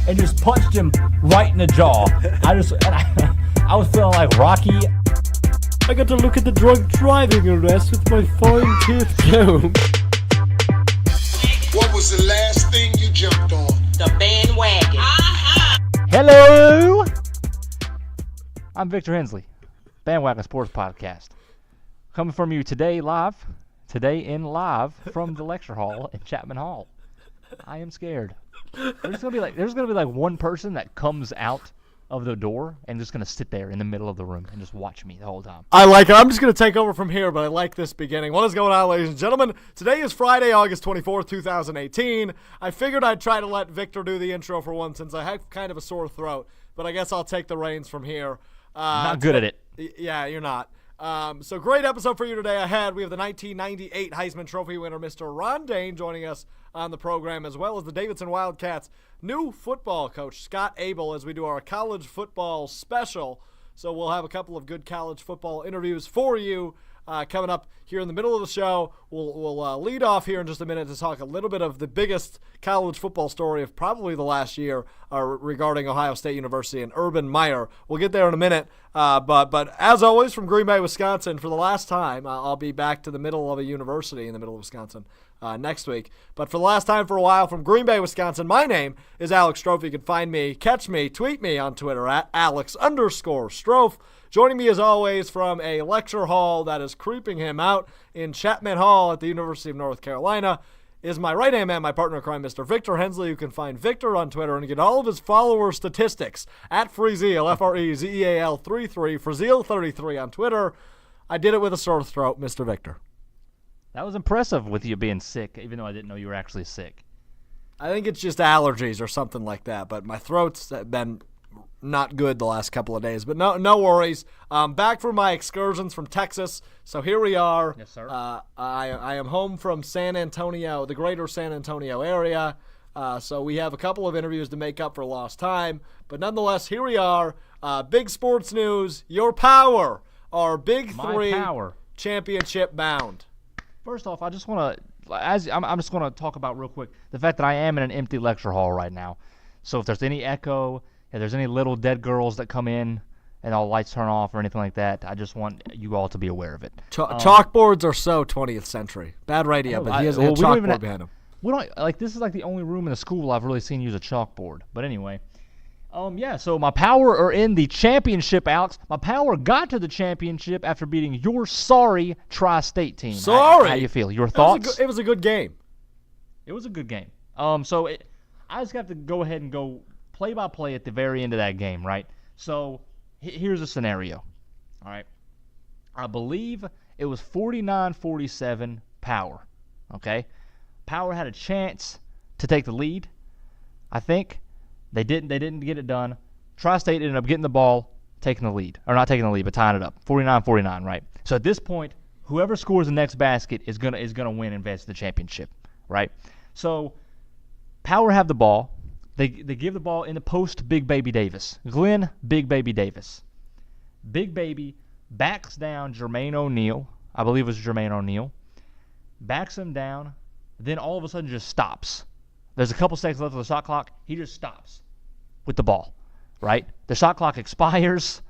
and just punched him right in the jaw. I was feeling like Rocky. I got to look at the drunk driving arrest with my fine-tooth comb. What was the last thing you jumped on? The bandwagon. Hello! I'm Victor Hensley, Bandwagon Sports Podcast. Coming from you today live from the lecture hall in Chapman Hall. I am scared. There's gonna be like one person that comes out of the door and just gonna sit there in the middle of the room and just watch me the whole time. I like it. I'm just going to take over from here, but I like this beginning. What is going on, ladies and gentlemen? Today is Friday, August 24th, 2018. I figured I'd try to let Victor do the intro for once since I have kind of a sore throat, but I guess I'll take the reins from here. Not good at it. Yeah, you're not. So great episode for you today ahead. We have the 1998 Heisman Trophy winner, Mr. Dayne, joining us on the program, as well as the Davidson Wildcats' new football coach, Scott Abell, as we do our college football special. So we'll have a couple of good college football interviews for you coming up here in the middle of the show. We'll lead off here in just a minute to talk a little bit of the biggest college football story of probably the last year regarding Ohio State University and Urban Meyer. We'll get there in a minute. But as always, from Green Bay, Wisconsin, for the last time, I'll be back to the middle of a university in the middle of Wisconsin next week. But for the last time for a while, from Green Bay, Wisconsin, my name is Alex Strofe. You can find me, catch me, tweet me on Twitter at Alex_Strofe. Joining me as always from a lecture hall that is creeping him out in Chapman Hall at the University of North Carolina is my right-hand man, my partner in crime, Mr. Victor Hensley. You can find Victor on Twitter and get all of his follower statistics at Frezeal, Frezeal 33, Frezeal 33 on Twitter. I did it with a sore throat, Mr. Victor. That was impressive with you being sick, even though I didn't know you were actually sick. I think it's just allergies or something like that, but my throat's been not good the last couple of days, but no worries. Back from my excursions from Texas, so here we are. Yes, sir. I am home from San Antonio, the greater San Antonio area, so we have a couple of interviews to make up for lost time, but nonetheless, here we are. Big sports news, your power, our BIG3 Championship bound. First off, I just want to, I'm just going to talk about real quick the fact that I am in an empty lecture hall right now. So if there's any echo, if there's any little dead girls that come in and all lights turn off or anything like that, I just want you all to be aware of it. Chalkboards are so 20th century. Bad radio, but he has a chalkboard behind him. We don't this is like the only room in the school I've really seen use a chalkboard. But anyway, so my Power are in the championship, Alex. My Power got to the championship after beating your sorry Tri-State team. Sorry. How do you feel? Your thoughts? It was a good game. It was a good game. I just have to go ahead and go play-by-play at the very end of that game, right? So here's a scenario, all right? I believe it was 49-47 Power, okay? Power had a chance to take the lead, I think. They didn't get it done. Tri-State ended up getting the ball, taking the lead. Or not taking the lead, but tying it up. 49-49, right? So at this point, whoever scores the next basket is gonna win and advance to the championship, right? So Power have the ball. They give the ball in the post Big Baby Davis. Glenn, Big Baby Davis. Big Baby backs down Jermaine O'Neal. I believe it was Jermaine O'Neal. Backs him down, then all of a sudden just stops. There's a couple seconds left of the shot clock. He just stops with the ball, right? The shot clock expires.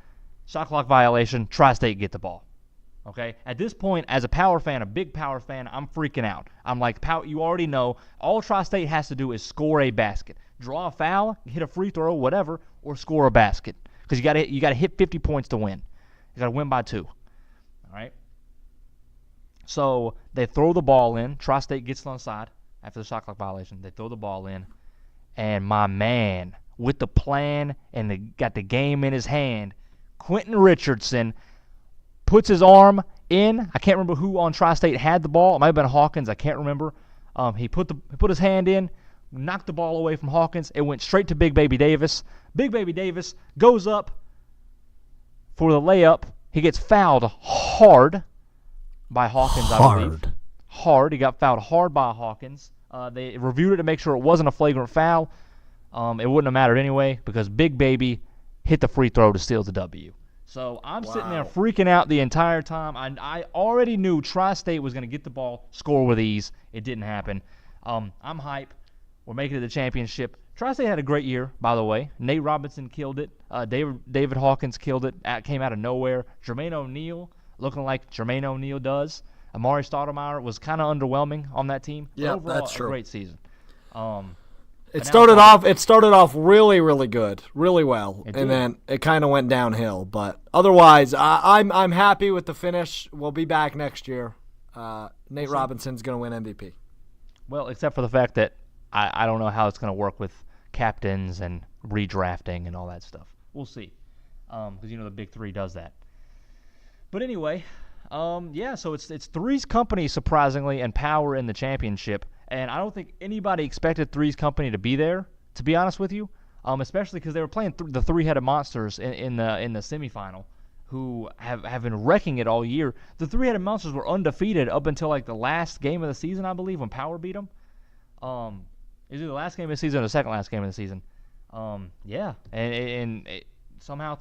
Shot clock violation. Tri-State get the ball. Okay? At this point, as a Power fan, a big Power fan, I'm freaking out. I'm like, you already know, all Tri-State has to do is score a basket. Draw a foul, hit a free throw, whatever, or score a basket. Because you got to hit 50 points to win. You got to win by 2. All right? So they throw the ball in. Tri-State gets it on the side after the shot clock violation. They throw the ball in. And my man, with the plan and got the game in his hand, Quentin Richardson puts his arm in. I can't remember who on Tri-State had the ball. It might have been Hawkins. I can't remember. He put his hand in, knocked the ball away from Hawkins. It went straight to Big Baby Davis. Big Baby Davis goes up for the layup. He gets fouled hard by Hawkins, I believe. Hard. He got fouled hard by Hawkins. They reviewed it to make sure it wasn't a flagrant foul. It wouldn't have mattered anyway because Big Baby hit the free throw to steal the W. So I'm sitting there freaking out the entire time. I already knew Tri-State was going to get the ball, score with ease. It didn't happen. I'm hype. We're making it to the championship. Tri-State had a great year, by the way. Nate Robinson killed it. David Hawkins killed it. Came out of nowhere. Jermaine O'Neal, looking like Jermaine O'Neal does. Amari Stoudemire was kind of underwhelming on that team. Yeah, overall, that's true. A great season. It started off really, really good, really well, It and did. then it kind of went downhill. But otherwise, I'm happy with the finish. We'll be back next year. Nate Robinson's going to win MVP. Well, except for the fact that I don't know how it's going to work with captains and redrafting and all that stuff. We'll see, because the Big Three does that. But anyway, so it's Three's Company surprisingly and Power in the championship, and I don't think anybody expected Three's Company to be there. To be honest with you, especially because they were playing the three-headed monsters in the semifinal, who have been wrecking it all year. The three-headed monsters were undefeated up until like the last game of the season, I believe, when Power beat them. Is it the last game of the season or the second last game of the season? Somehow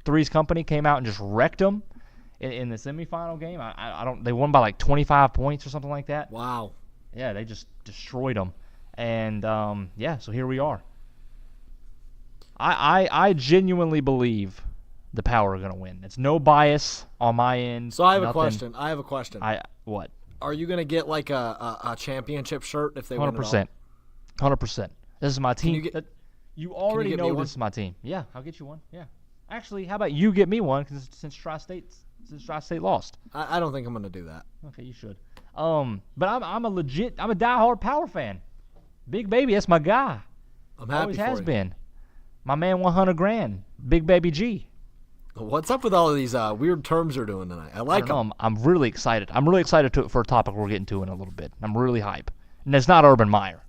Three's Company came out and just wrecked them in the semifinal game. They won by like 25 points or something like that. Wow. Yeah, they just destroyed them. And so here we are. I genuinely believe the Power are going to win. It's no bias on my end. So I have nothing. a question. What? Are you going to get like a championship shirt if they win it all? 100%. 100%. This is my team. You already get know me one? this is my team. Yeah, I'll get you one. Yeah. Actually, how about you get me one since Tri-State lost? I don't think I'm going to do that. Okay, you should. But I'm a diehard Power fan. Big Baby, that's my guy. I'm happy Always for has you. been. My man, 100 grand. Big Baby G. What's up with all of these weird terms you're doing tonight? I like them. I'm really excited. I'm really excited for a topic we're getting to in a little bit. I'm really hype. And it's not Urban Meyer.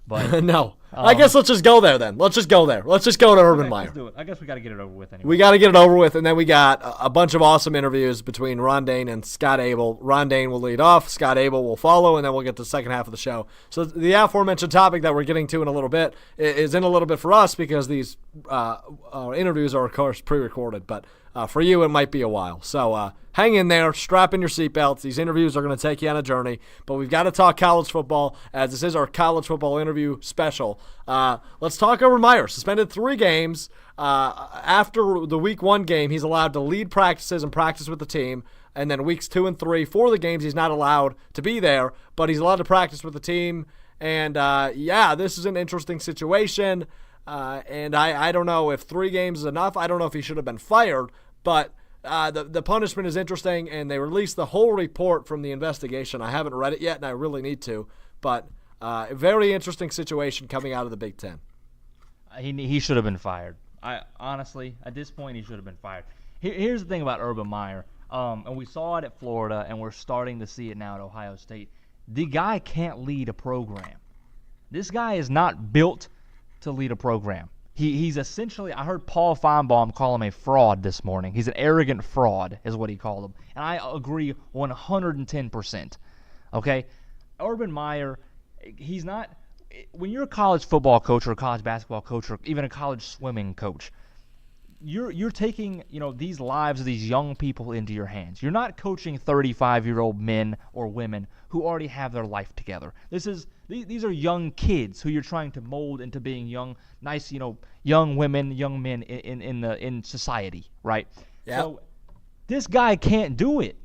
But No. I guess let's just go there then. Let's just go there. Let's just go to Urban Meyer. Let's do it. I guess we got to get it over with anyway. We got to get it over with, and then we got a bunch of awesome interviews between Ron Dayne and Scott Abell. Ron Dayne will lead off, Scott Abell will follow, and then we'll get to the second half of the show. So the aforementioned topic that we're getting to in a little bit is in a little bit for us because these interviews are, of course, pre-recorded, but for you it might be a while. So hang in there, strap in your seatbelts. These interviews are going to take you on a journey, but we've got to talk college football as this is our college football interview special. Let's talk Urban Meyer. Suspended 3 games. After the week 1 game, he's allowed to lead practices and practice with the team. And then weeks 2 and 3, for the games, he's not allowed to be there, but he's allowed to practice with the team. And, this is an interesting situation. And I don't know if 3 games is enough. I don't know if he should have been fired. But the punishment is interesting, and they released the whole report from the investigation. I haven't read it yet, and I really need to. But a very interesting situation coming out of the Big Ten. He should have been fired. Honestly, at this point, he should have been fired. Here's the thing about Urban Meyer, and we saw it at Florida, and we're starting to see it now at Ohio State. The guy can't lead a program. This guy is not built to lead a program. He's essentially, I heard Paul Feinbaum call him a fraud this morning. He's an arrogant fraud is what he called him. And I agree 110%. Okay? Urban Meyer, he's not, when you're a college football coach or a college basketball coach or even a college swimming coach, you're taking, these lives of these young people into your hands. You're not coaching 35-year-old men or women who already have their life together. These are young kids who you're trying to mold into being young, nice, young women, young men in society, right? Yep. So this guy can't do it.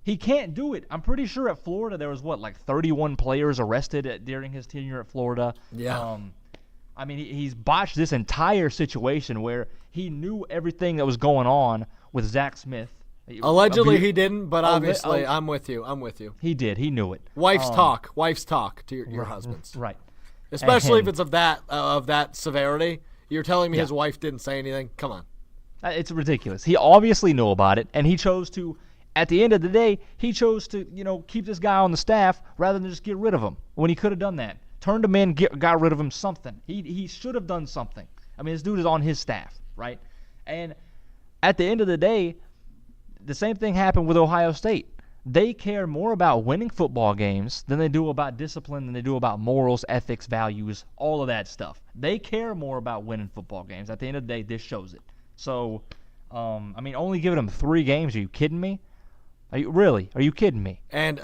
He can't do it. I'm pretty sure at Florida there was 31 players arrested during his tenure at Florida. Yeah. He's botched this entire situation where he knew everything that was going on with Zach Smith. Allegedly he didn't, but obviously I'm with you. He did. He knew it. Wife's talk to your husbands. Right. Especially if it's of that severity. You're telling me his wife didn't say anything? Come on. It's ridiculous. He obviously knew about it, and he chose to, at the end of the day, keep this guy on the staff rather than just get rid of him when he could have done that. Turned him in, got rid of him, something. He should have done something. This dude is on his staff, right? And at the end of the day, the same thing happened with Ohio State. They care more about winning football games than they do about discipline, than they do about morals, ethics, values, all of that stuff. They care more about winning football games. At the end of the day, this shows it. So, only giving them 3 games, are you kidding me? Are you kidding me? And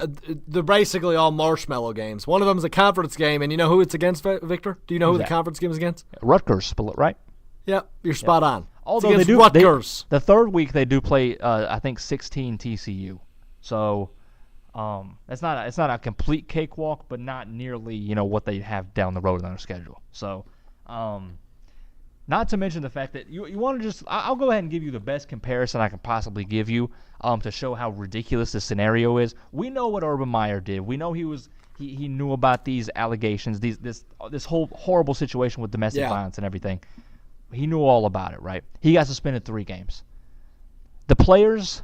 they're basically all marshmallow games. One of them is a conference game, and you know who it's against, Victor? Do you know who the conference game is against? Rutgers, right? Yep, you're spot on. Although they do Rutgers. The third week they do play, I think 16 TCU. So it's not a complete cakewalk, but not nearly what they have down the road on their schedule. So not to mention the fact that you want to just I'll go ahead and give you the best comparison I can possibly give you to show how ridiculous this scenario is. We know what Urban Meyer did. We know he knew about these allegations, this whole horrible situation with domestic violence and everything. He knew all about it, right? He got suspended 3 games. The players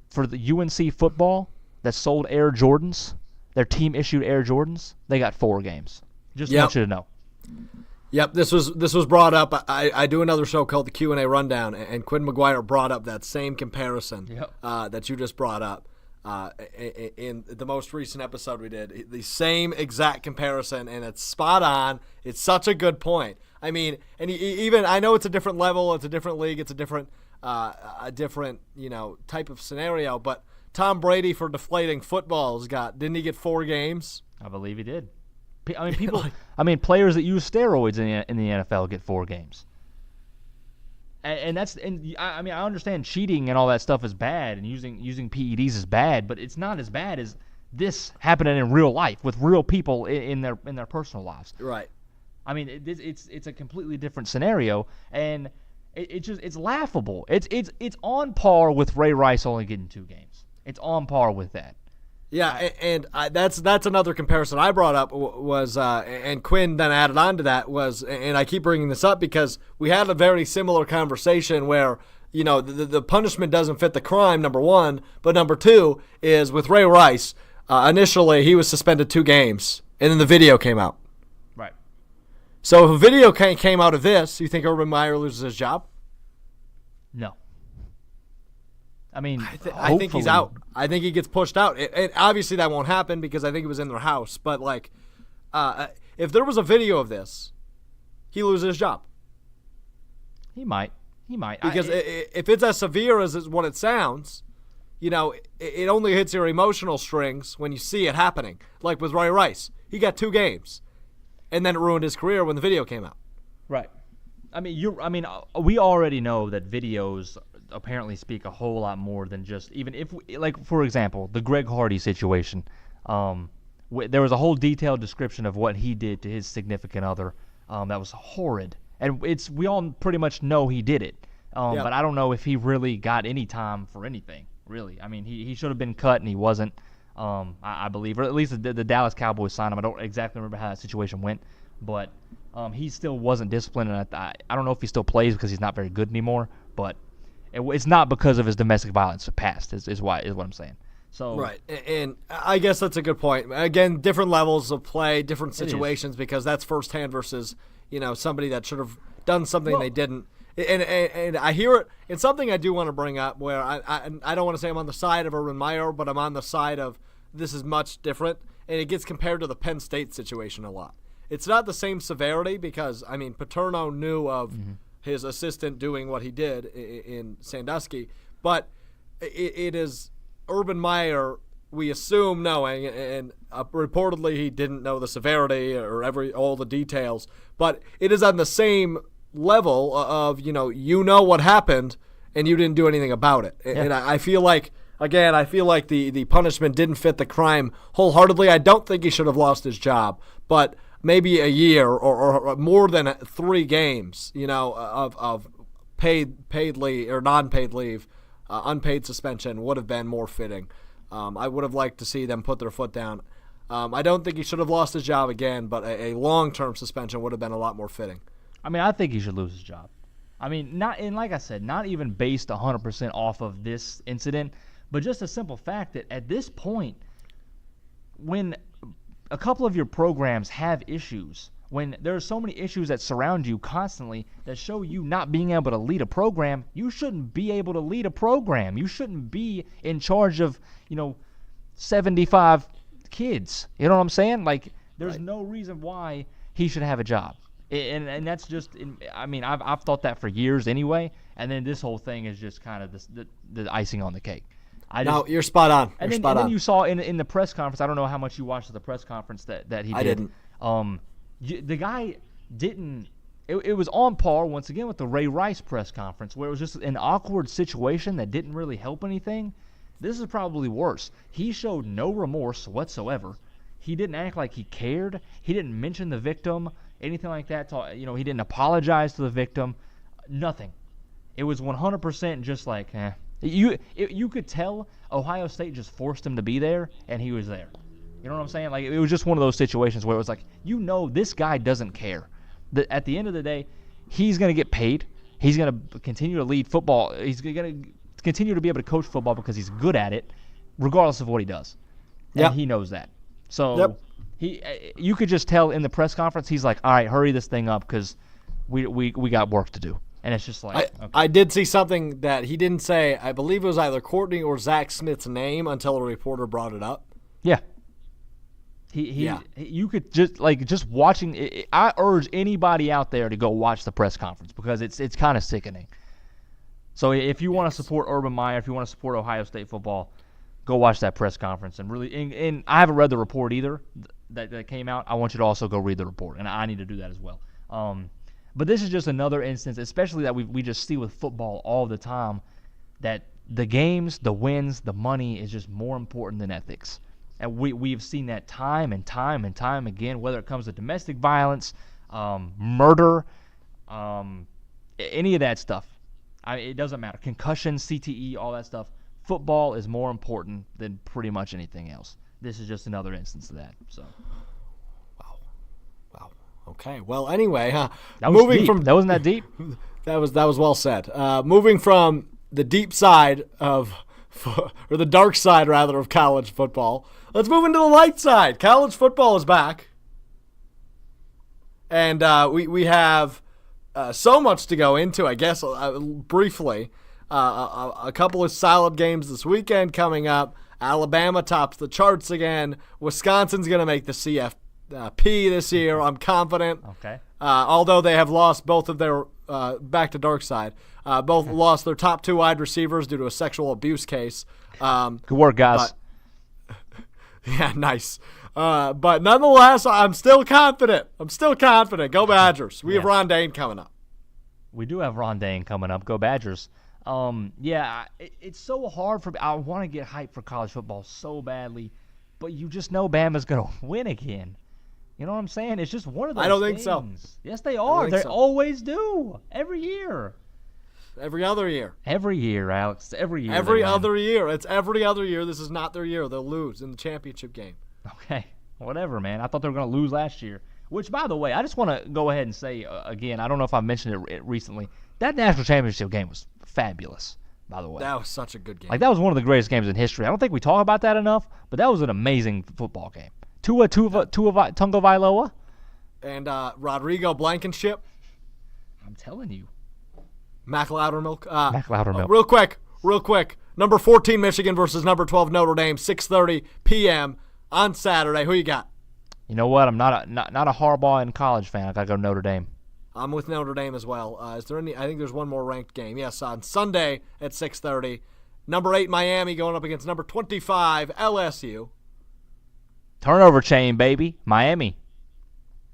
for the UNC football that sold Air Jordans, their team issued Air Jordans, they got 4 games. Just want you to know. Yep, this was brought up. I do another show called the Q&A Rundown, and Quinn McGuire brought up that same comparison that you just brought up in the most recent episode we did. The same exact comparison, and it's spot on. It's such a good point. I mean, and even I know it's a different level, it's a different league, it's a different type of scenario, but Tom Brady for deflating footballs didn't he get 4 games? I believe he did. I mean, players that use steroids in the NFL get 4 games. I understand cheating and all that stuff is bad, and using PEDs is bad, but it's not as bad as this happening in real life with real people in their personal lives. Right. I mean, it's a completely different scenario, and it's laughable. It's on par with Ray Rice only getting 2 games. It's on par with that. Yeah, and that's another comparison I brought up was, and Quinn then added on to that was, and I keep bringing this up because we had a very similar conversation where, the punishment doesn't fit the crime, number one, but number two is with Ray Rice, initially he was suspended 2 games, and then the video came out. Right. So if a video came out of this, you think Urban Meyer loses his job? No. I mean, I think he's out. I think he gets pushed out. And obviously that won't happen because I think it was in their house. But, if there was a video of this, he loses his job. He might. Because if it's as severe as what it sounds, it only hits your emotional strings when you see it happening. Like with Ray Rice. He got 2 games. And then it ruined his career when the video came out. Right. We already know that videos apparently speak a whole lot more than just for example, the Greg Hardy situation. There was a whole detailed description of what he did to his significant other that was horrid, and we all pretty much know he did it. But I don't know if he really got any time for anything. Really, I mean, he should have been cut, and he wasn't. I believe, or at least the Dallas Cowboys signed him. I don't exactly remember how that situation went, but he still wasn't disciplined, and I don't know if he still plays because he's not very good anymore. But it's not because of his domestic violence past, is what I'm saying. So right, and I guess that's a good point. Again, different levels of play, different situations, because that's firsthand versus somebody that should have done something they didn't. And I hear it. It's something I do want to bring up where I don't want to say I'm on the side of Urban Meyer, but I'm on the side of this is much different, and it gets compared to the Penn State situation a lot. It's not the same severity because, Paterno knew of his assistant doing what he did in Sandusky, but it is Urban Meyer, we assume, knowing, and reportedly he didn't know the severity or all the details, but it is on the same level of, what happened and you didn't do anything about it. Yeah. And I feel like, again, the punishment didn't fit the crime wholeheartedly. I don't think he should have lost his job, but maybe a year or more than 3 games, of paid leave or non-paid leave, unpaid suspension would have been more fitting. I would have liked to see them put their foot down. I don't think he should have lost his job again, but a long-term suspension would have been a lot more fitting. I think he should lose his job. Like I said, not even based 100% off of this incident, but just a simple fact that at this point, when a couple of your programs have issues, when there are so many issues that surround you constantly that show you not being able to lead a program, you shouldn't be able to lead a program. You shouldn't be in charge of, 75 kids. You know what I'm saying? There's no reason why he should have a job. And that's just, I've thought that for years anyway, and then this whole thing is just kind of the icing on the cake. You're spot on. And then you saw in the press conference. I don't know how much you watched the press conference that he did. I didn't. The guy didn't. It was on par once again with the Ray Rice press conference, where it was just an awkward situation that didn't really help anything. This is probably worse. He showed no remorse whatsoever. He didn't act like he cared. He didn't mention the victim, anything like that. He didn't apologize to the victim. Nothing. It was 100% just like, eh. You could tell Ohio State just forced him to be there, and he was there. You know what I'm saying? Like, it was just one of those situations where it was like, this guy doesn't care. At the end of the day, he's going to get paid. He's going to continue to lead football. He's going to continue to be able to coach football because he's good at it, regardless of what he does. And he knows that. So you could just tell in the press conference, he's like, all right, hurry this thing up because we got work to do. And it's just like, okay. I did see something that he didn't say. I believe it was either Courtney or Zach Smith's name until a reporter brought it up. Yeah. You could just watching it, I urge anybody out there to go watch the press conference because it's kind of sickening. So if you want to support Urban Meyer, if you want to support Ohio State football, go watch that press conference. And really, and I haven't read the report either that came out. I want you to also go read the report, and I need to do that as well. But this is just another instance, especially that we just see with football all the time, that the games, the wins, the money is just more important than ethics. And we've seen that time and time and time again, whether it comes to domestic violence, murder, any of that stuff. It doesn't matter. Concussion, CTE, all that stuff. Football is more important than pretty much anything else. This is just another instance of that. So, wow. Okay. Well, anyway, that was deep. That wasn't that deep. That was well said. Moving from the deep side or the dark side rather of college football, let's move into the light side. College football is back, and we have so much to go into. I guess briefly, a couple of solid games this weekend coming up. Alabama tops the charts again. Wisconsin's going to make the CFP this year. I'm confident. Okay. Although they have lost both of their back to dark side. Both lost their top two wide receivers due to a sexual abuse case. Good work, guys. Yeah, nice. But nonetheless, I'm still confident. Go Badgers. We have Ron Dayne coming up. We do have Ron Dayne coming up. Go Badgers. It's so hard for me. I want to get hyped for college football so badly, but you just know Bama's going to win again. You know what I'm saying? It's just one of those things. I don't think so. Yes, they are. They always do. Every year. Every other year. Every year, Alex. Every year. Every other year. It's every other year. This is not their year. They'll lose in the championship game. Okay. Whatever, man. I thought they were going to lose last year. Which, by the way, I just want to go ahead and say, again, I don't know if I mentioned it recently, that national championship game was fabulous, by the way. That was such a good game. Like, that was one of the greatest games in history. I don't think we talk about that enough, but that was an amazing football game. Tua Tagovailoa. And Rodrigo Blankenship. I'm telling you. Mac Loudermilk. Real quick. Number 14 Michigan versus number 12 Notre Dame, 6:30 p.m. on Saturday. Who you got? You know what? I'm not a Harbaugh in college fan. I got to go Notre Dame. I'm with Notre Dame as well. Is there any? I think there's one more ranked game. Yes, on Sunday at 6:30. Number 8 Miami going up against number 25 LSU. Turnover chain, baby. Miami.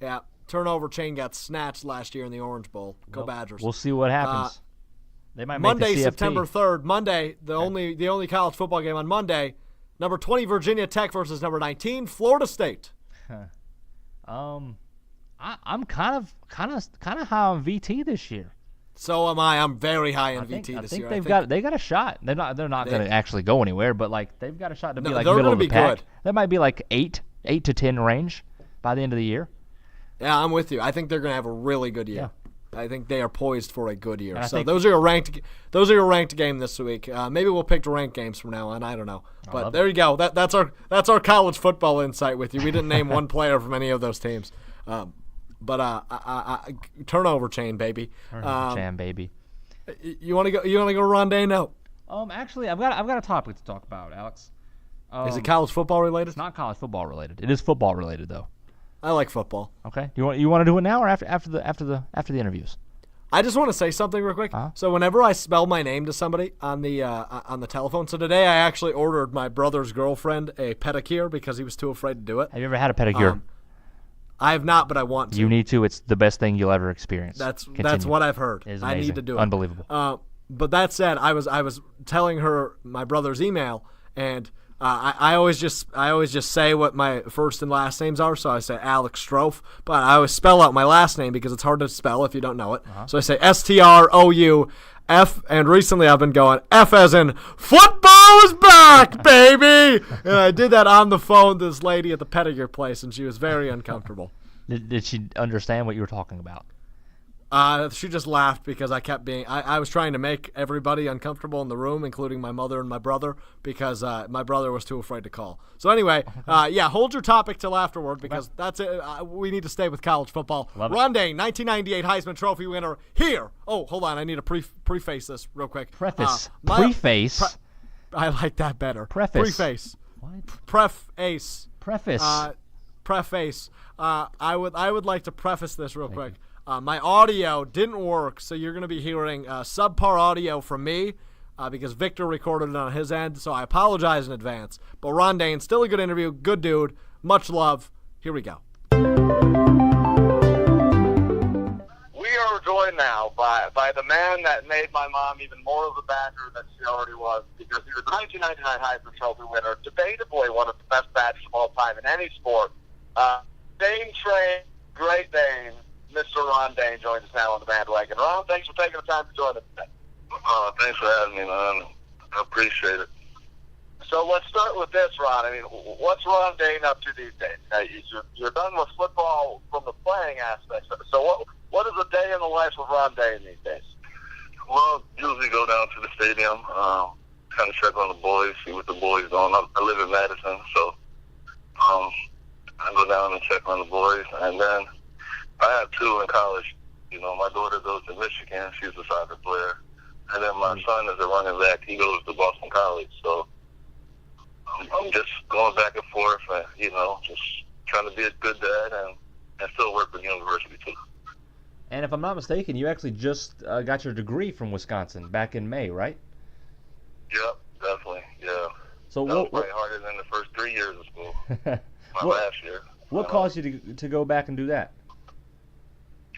Yeah, turnover chain got snatched last year in the Orange Bowl. Go Badgers. We'll see what happens. They might make Monday, the CFP. September 3rd. Monday, the only college football game on Monday. Number 20 Virginia Tech versus number 19 Florida State. I'm kind of high on VT this year. So am I. I'm very high on VT this year. I think they got a shot. They're not going to actually go anywhere, but like they've got a shot to be like they're middle of the be pack. Good. That might be like 8 to 10 range by the end of the year. Yeah, I'm with you. I think they're going to have a really good year. Yeah. I think they are poised for a good year. So those are your ranked game this week. Maybe we'll pick ranked games from now on. I don't know. But there you go. That's our college football insight with you. We didn't name one player from any of those teams. But turnover chain, baby. Turnover chain, baby. You want to go? You want to go Ron Dayne now? Actually, I've got a topic to talk about, Alex. Is it college football related? It's not college football related. It is football related, though. I like football. Okay. You want to do it now or after the interviews? I just want to say something real quick. So whenever I spell my name to somebody on the telephone, so today I actually ordered my brother's girlfriend a pedicure because he was too afraid to do it. Have you ever had a pedicure? I have not, but I want to. You need to. It's the best thing you'll ever experience. That's Continue. what I've heard. It is I amazing. need to do it. Unbelievable. But that said, I was telling her my brother's email, and I always just say what my first and last names are. So I say Alex Strouf, but I always spell out my last name because it's hard to spell if you don't know it. So I say STROUF, and recently I've been going F as in football is back, baby. And I did that on the phone to this lady at the pedicure place, and she was very uncomfortable. Did she understand what you were talking about? She just laughed because I kept being. I was trying to make everybody uncomfortable in the room, including my mother and my brother, because my brother was too afraid to call. So anyway, hold your topic till afterward because that's it. We need to stay with college football. Ron Dayne, 1998 Heisman Trophy winner here. Oh, hold on, I need to preface this real quick. Preface. I like that better. Preface. Preface. What? Preface. Preface. Preface. I would like to preface this real quick. My audio didn't work, so you're going to be hearing subpar audio from me because Victor recorded it on his end, so I apologize in advance. But Ron Dayne, still a good interview, good dude, much love. Here we go. We are joined now by the man that made my mom even more of a backer than she already was because he was the 1999 Heisman Trophy winner, debatably one of the best batters of all time in any sport. Dayne train, Great Dane. Mr. Ron Dayne joins us now on the bandwagon. Ron, thanks for taking the time to join us today. Thanks for having me, man. I appreciate it. So let's start with this, Ron. I mean, what's Ron Dayne up to these days? You're done with football from the playing aspect. So what is a day in the life of Ron Dayne these days? Well, usually go down to the stadium, kind of check on the boys, see what the boys doing. I live in Madison, so I go down and check on the boys, and then I have two in college. You know, my daughter goes to Michigan. She's a soccer player. And then my son is a running back. He goes to Boston College. So I'm just going back and forth and, just trying to be a good dad and still work with the university, too. And if I'm not mistaken, you actually just got your degree from Wisconsin back in May, right? Yep, definitely, yeah. So that was probably harder than the first 3 years of school, last year. What caused you to go back and do that?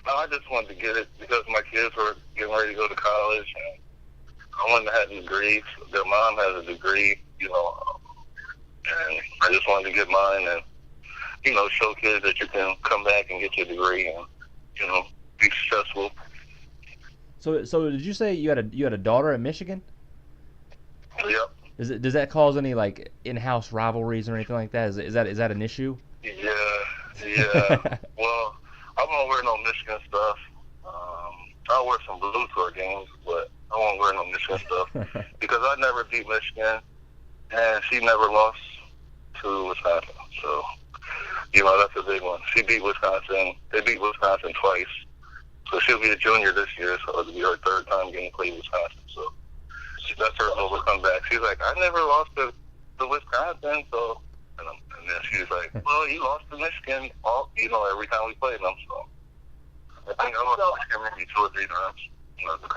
I just wanted to get it because my kids were getting ready to go to college, and I wanted to have a degree. Their mom has a degree, and I just wanted to get mine and, show kids that you can come back and get your degree and, be successful. So did you say you had a daughter at Michigan? Yep. Does that cause any like in-house rivalries or anything like that? Is that an issue? Yeah. Well, I won't wear no Michigan stuff. I'll wear some blue to our games, but I won't wear no Michigan stuff because I never beat Michigan, and she never lost to Wisconsin. So, that's a big one. She beat Wisconsin. They beat Wisconsin twice. So she'll be a junior this year, so it'll be her third time getting to play Wisconsin. So that's her little comeback. She's like, I never lost to Wisconsin, so... And then she's like, well, you lost to Michigan, every time we played them. So I think I lost to Michigan maybe 2 or 3 times.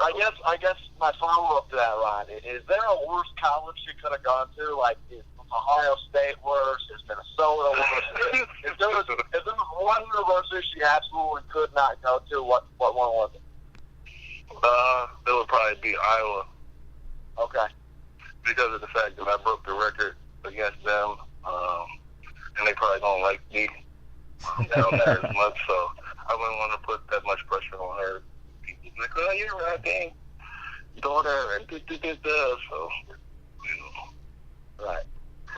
I guess my follow-up to that, Ron, is there a worse college you could have gone to? Like, is Ohio State worse? Is Minnesota worse? if there was one university she absolutely could not go to, what one was it? It would probably be Iowa. Okay. Because of the fact that I broke the record against them. And they probably don't like me down there as much, so I wouldn't want to put that much pressure on her. People like, oh, you're right, dang daughter, and so, Right.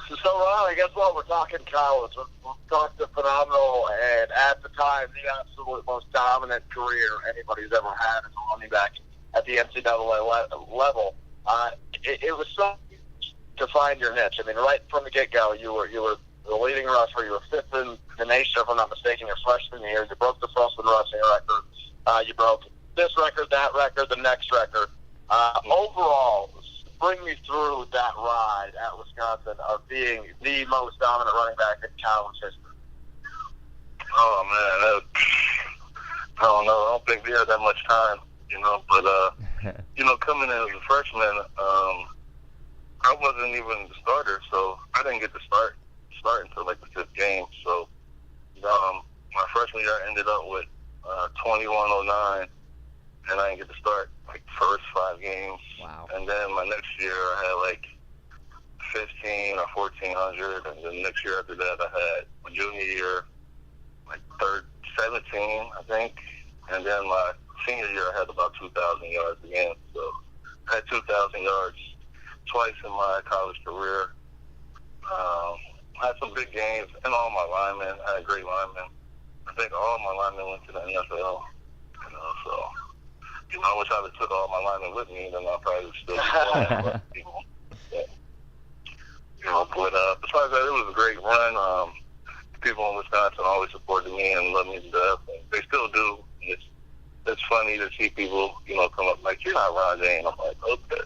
So, Ron, I guess what we're talking college. We've talked the phenomenal, and at the time, the absolute most dominant career anybody's ever had as a running back at the NCAA level. It was so to find your niche. I mean, right from the get-go, you were the leading rusher. You were 5th in the nation, if I'm not mistaken, your freshman year. You broke the freshman rushing record. You broke this record, that record, the next record. Overall, bring me through that ride at Wisconsin of being the most dominant running back in college history. Oh, man. I don't know. I don't think we had that much time. But coming in as a freshman, I wasn't even the starter, so I didn't get to start until like the 5th game. So my freshman year, I ended up with 2109, and I didn't get to start like the first 5 games. Wow. And then my next year, I had like 15 or 1400, and then next year after that, I had my junior year like 17, I think, and then my senior year, I had about 2,000 yards again. So I had 2,000 yards twice in my college career. I had some big games, and all my linemen. I had great linemen. I think all my linemen went to the NFL. So I wish I would have took all my linemen with me, then I probably would still be playing. But besides that, it was a great run. People in Wisconsin always supported me and loved me to death, and they still do. It's funny to see people, come up like, "You're not Ron Dayne." I'm like, "Okay.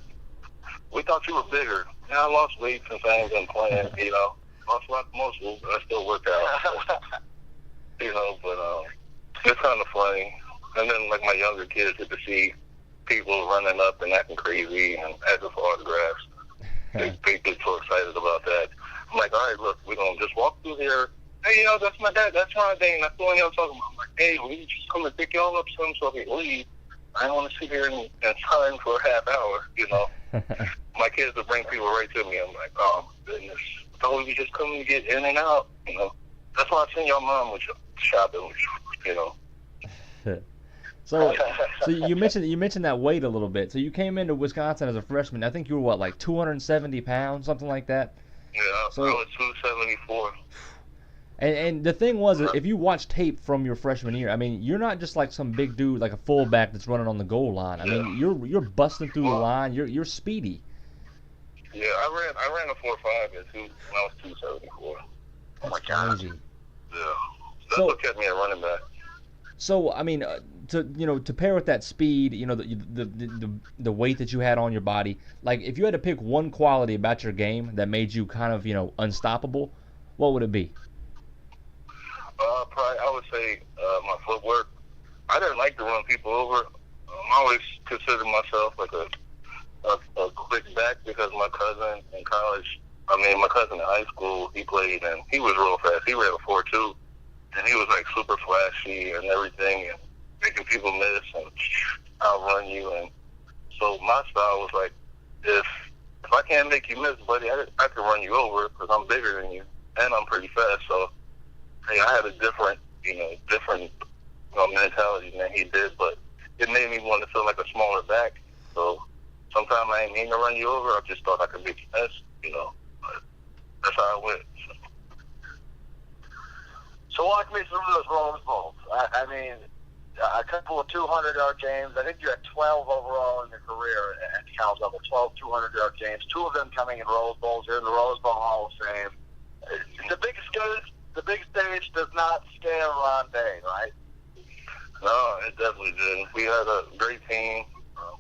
We thought you were bigger." Yeah, I lost weight since I ain't been playing, Lost a lot of muscle, but I still work out. But it's kind of funny. And then, like, my younger kids get to see people running up and acting crazy and asking for autographs. They get so excited about that. I'm like, "All right, look, we're going to just walk through here. Hey, that's my dad. That's Ron Dayne. That's the one y'all talking about." I'm like, "Hey, we just come and pick y'all up some so we can leave. I don't want to sit here and sign for a half hour, My kids will bring people right to me. I'm like, "Oh, my goodness. I thought we were just coming to get in and out, That's why I seen your mom with you shopping with you, So you mentioned that weight a little bit. So you came into Wisconsin as a freshman. I think you were what, like 270 pounds, something like that? Yeah, I was 274. And the thing was, if you watch tape from your freshman year, I mean, you're not just like some big dude, like a fullback that's running on the goal line. I mean, you're busting through the line. You're speedy. Yeah, I ran a 4.5 when I was 274. Oh my God. Crazy. Yeah, that's what kept me a running back. So I mean, to pair with that speed, the weight that you had on your body, like if you had to pick one quality about your game that made you kind of unstoppable, what would it be? Probably I would say my footwork. I didn't like to run people over. I always considered myself like a quick back because my cousin in college, my cousin in high school, he played and he was real fast. He ran a 4.2, and he was like super flashy and everything, and making people miss and outrun you. And so my style was like, if I can't make you miss, buddy, I can run you over because I'm bigger than you and I'm pretty fast. So I had a different mentality than he did, but it made me want to feel like a smaller back. So sometimes I ain't mean to run you over. I just thought I could make you miss, But that's how I went. So walk me through those Rose Bowls. I mean, a couple of 200-yard games. I think you had 12 overall in your career at the college level, 12 200-yard games, 2 of them coming in Rose Bowls. You're in the Rose Bowl Hall of Fame. The big stage does not scare Ron Dayne, right? No, it definitely didn't. We had a great team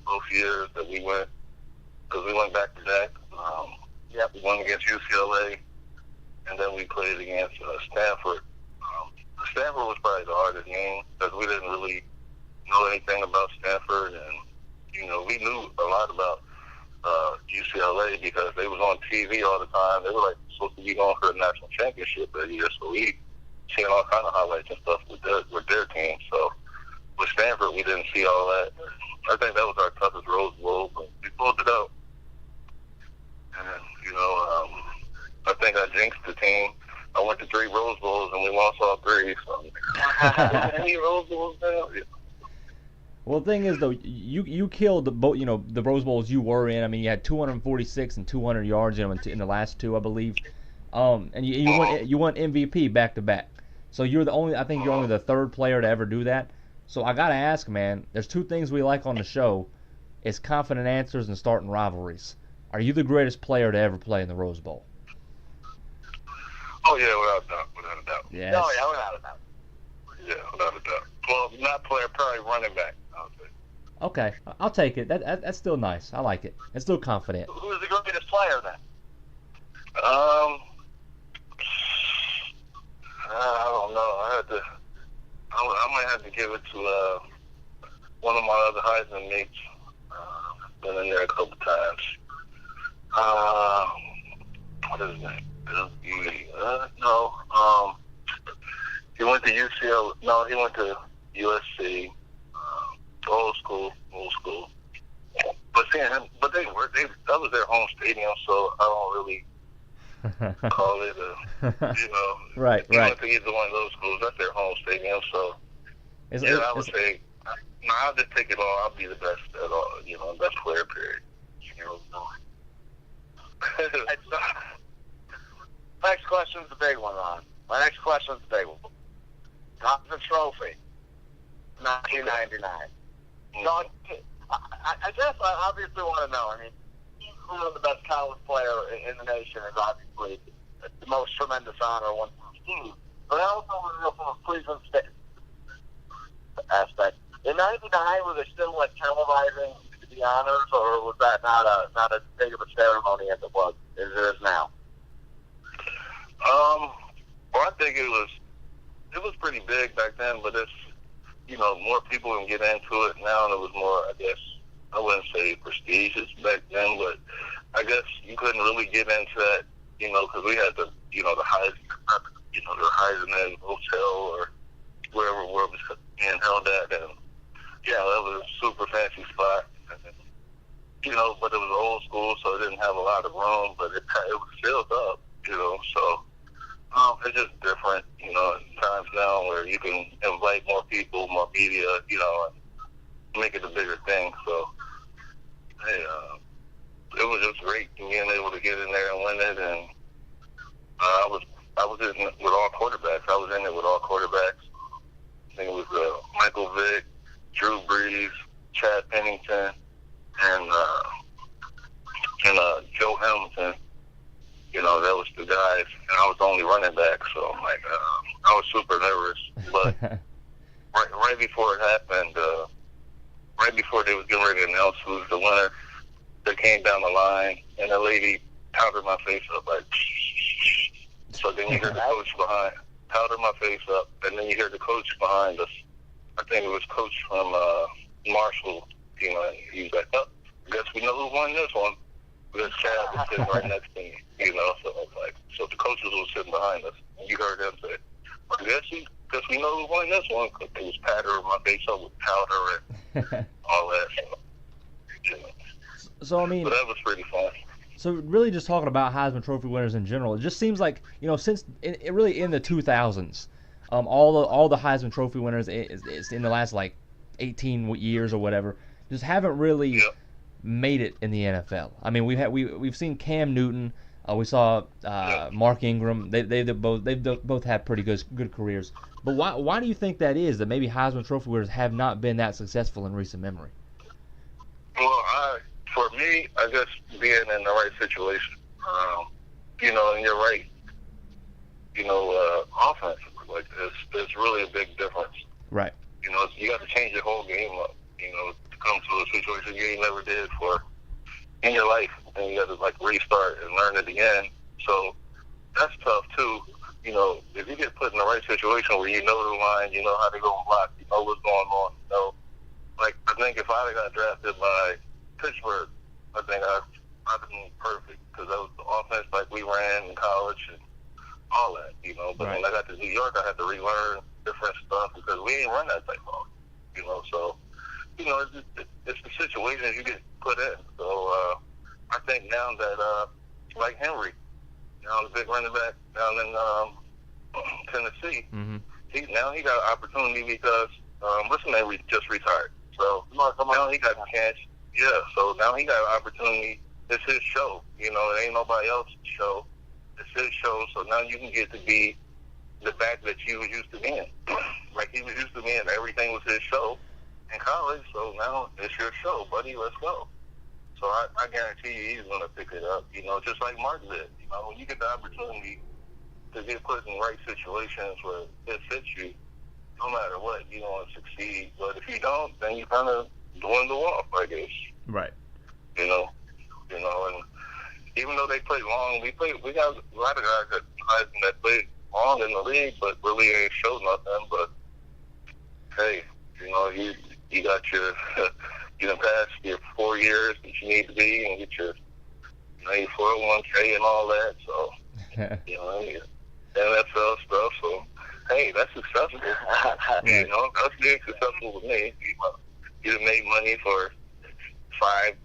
both years that we went, because we went back to back. We won against UCLA, and then we played against Stanford. Stanford was probably the hardest game because we didn't really know anything about Stanford, and we knew a lot about UCLA because they was on TV all the time. They were like supposed to be going for a national championship that year, so we seen all kind of highlights and stuff with their team. So with Stanford, we didn't see all that. I think that was our toughest Rose Bowl, but we pulled it out. And I think I jinxed the team. I went to 3 Rose Bowls and we lost all 3. So any Rose Bowls now? Yeah. Well, the thing is, though, you killed the Rose Bowls you were in. I mean, you had 246 and 200 yards in the last 2, I believe. And you won MVP back to back. So you're I think you're only the 3rd player to ever do that. So I gotta ask, man. There's 2 things we like on the show: it's confident answers and starting rivalries. Are you the greatest player to ever play in the Rose Bowl? Oh yeah, without a doubt. Yes. Oh yeah, without a doubt. Yeah, without a doubt. Well, not player, probably running back, I would say. Okay, I'll take it. That's still nice. I like it. It's still confident. Who's the greatest player then? I don't know. I might have to give it to one of my other Heisman mates. Been in there a couple times. What is his name? No. He went to UCL. No, he went to USC. Old school. But seeing him, but that was their home stadium, so I don't really call it Right. He went to either one of those schools. That's their home stadium, so I would say, no, I'll just take it all. I'll be the best at all, best player, period. Next question's the big one, Ron. My next question's the big one. Heisman Trophy, 1999. So I guess I obviously want to know. I mean, he's one of the best college player in the nation is obviously the most tremendous honor one can receive. But I also want to know from a Cleveland State aspect. In '99, was they still like televising the honors, or was that not a big of a ceremony as it is now? Well, I think it was pretty big back then, but it's, more people can get into it now, and it was more, I guess, I wouldn't say prestigious back then, but I guess you couldn't really get into that, because we had the Heisman Hotel or wherever it was being held at, and yeah, that was a super fancy spot, and, but it was old school, so it didn't have a lot of room, but it was filled up, so. It's just different, times now where you can invite more people, more media, and make it a bigger thing. So, hey, it was just great being able to get in there and win it. And I was in it with all quarterbacks. I was in it with all quarterbacks. I think it was Michael Vick, Drew Brees, Chad Pennington, and Joe Hamilton. That was the guys, and I was the only running back, so I'm like, I was super nervous. But right before it happened, right before they was getting ready to announce who was the winner, they came down the line, and the lady powdered my face up, like, so then you hear the coach behind, powdered my face up, and then you hear the coach behind us. I think it was coach from Marshall, he was like, oh, I guess we know who won this one. Because Chad was sitting right next to me, so I was like, so the coaches were sitting behind us, and you heard them say, I guess we know who won this one, because it was powdering my face up with powder and all that. So, I mean, but that was pretty fun. So really just talking about Heisman Trophy winners in general, it just seems like, since really in the 2000s, all the Heisman Trophy winners in the last, 18 years or whatever, just haven't really made it in the NFL. I mean, we've seen Cam Newton, we saw Mark Ingram. They've both had pretty good careers. But why do you think that is? That maybe Heisman Trophy winners have not been that successful in recent memory? Well, for me, I guess being in the right situation, and you're right. Offense, it's really a big difference. Right. You got to change your whole game up. To come to a situation you ain't never did for in your life, and you got to restart and learn it again. So that's tough too. If you get put in the right situation where you know the line, you know how to go and block, you know what's going on. I think if I got drafted by Pittsburgh, I think I'd been perfect because that was the offense we ran in college and all that. But when I got to New York, I had to relearn different stuff because we ain't run that type of, so. It's the situations you get put in. So I think now that, like Henry, the big running back down in Tennessee, he got an opportunity because what's his name just retired. So now he got a chance. Yeah, so now he got an opportunity. It's his show. It ain't nobody else's show. It's his show. So now you can get to be the back that you was used to being. He was used to being. Everything was his show in college, so now it's your show, buddy, let's go. So I guarantee you he's going to pick it up, just like Mark did. When you get the opportunity to get put in the right situations where it fits you, no matter what, you're going to succeed. But if you don't, then you kind of dwindle off, I guess. Right. And even though they played long, we got a lot of guys that played long in the league, but really ain't showed nothing. But, hey, you got your, you know, past your 4 years that you need to be and get your, you know, your 401k and all that. So, you know, NFL stuff. So, hey, that's successful. You know, that's being successful with me. You made money for 5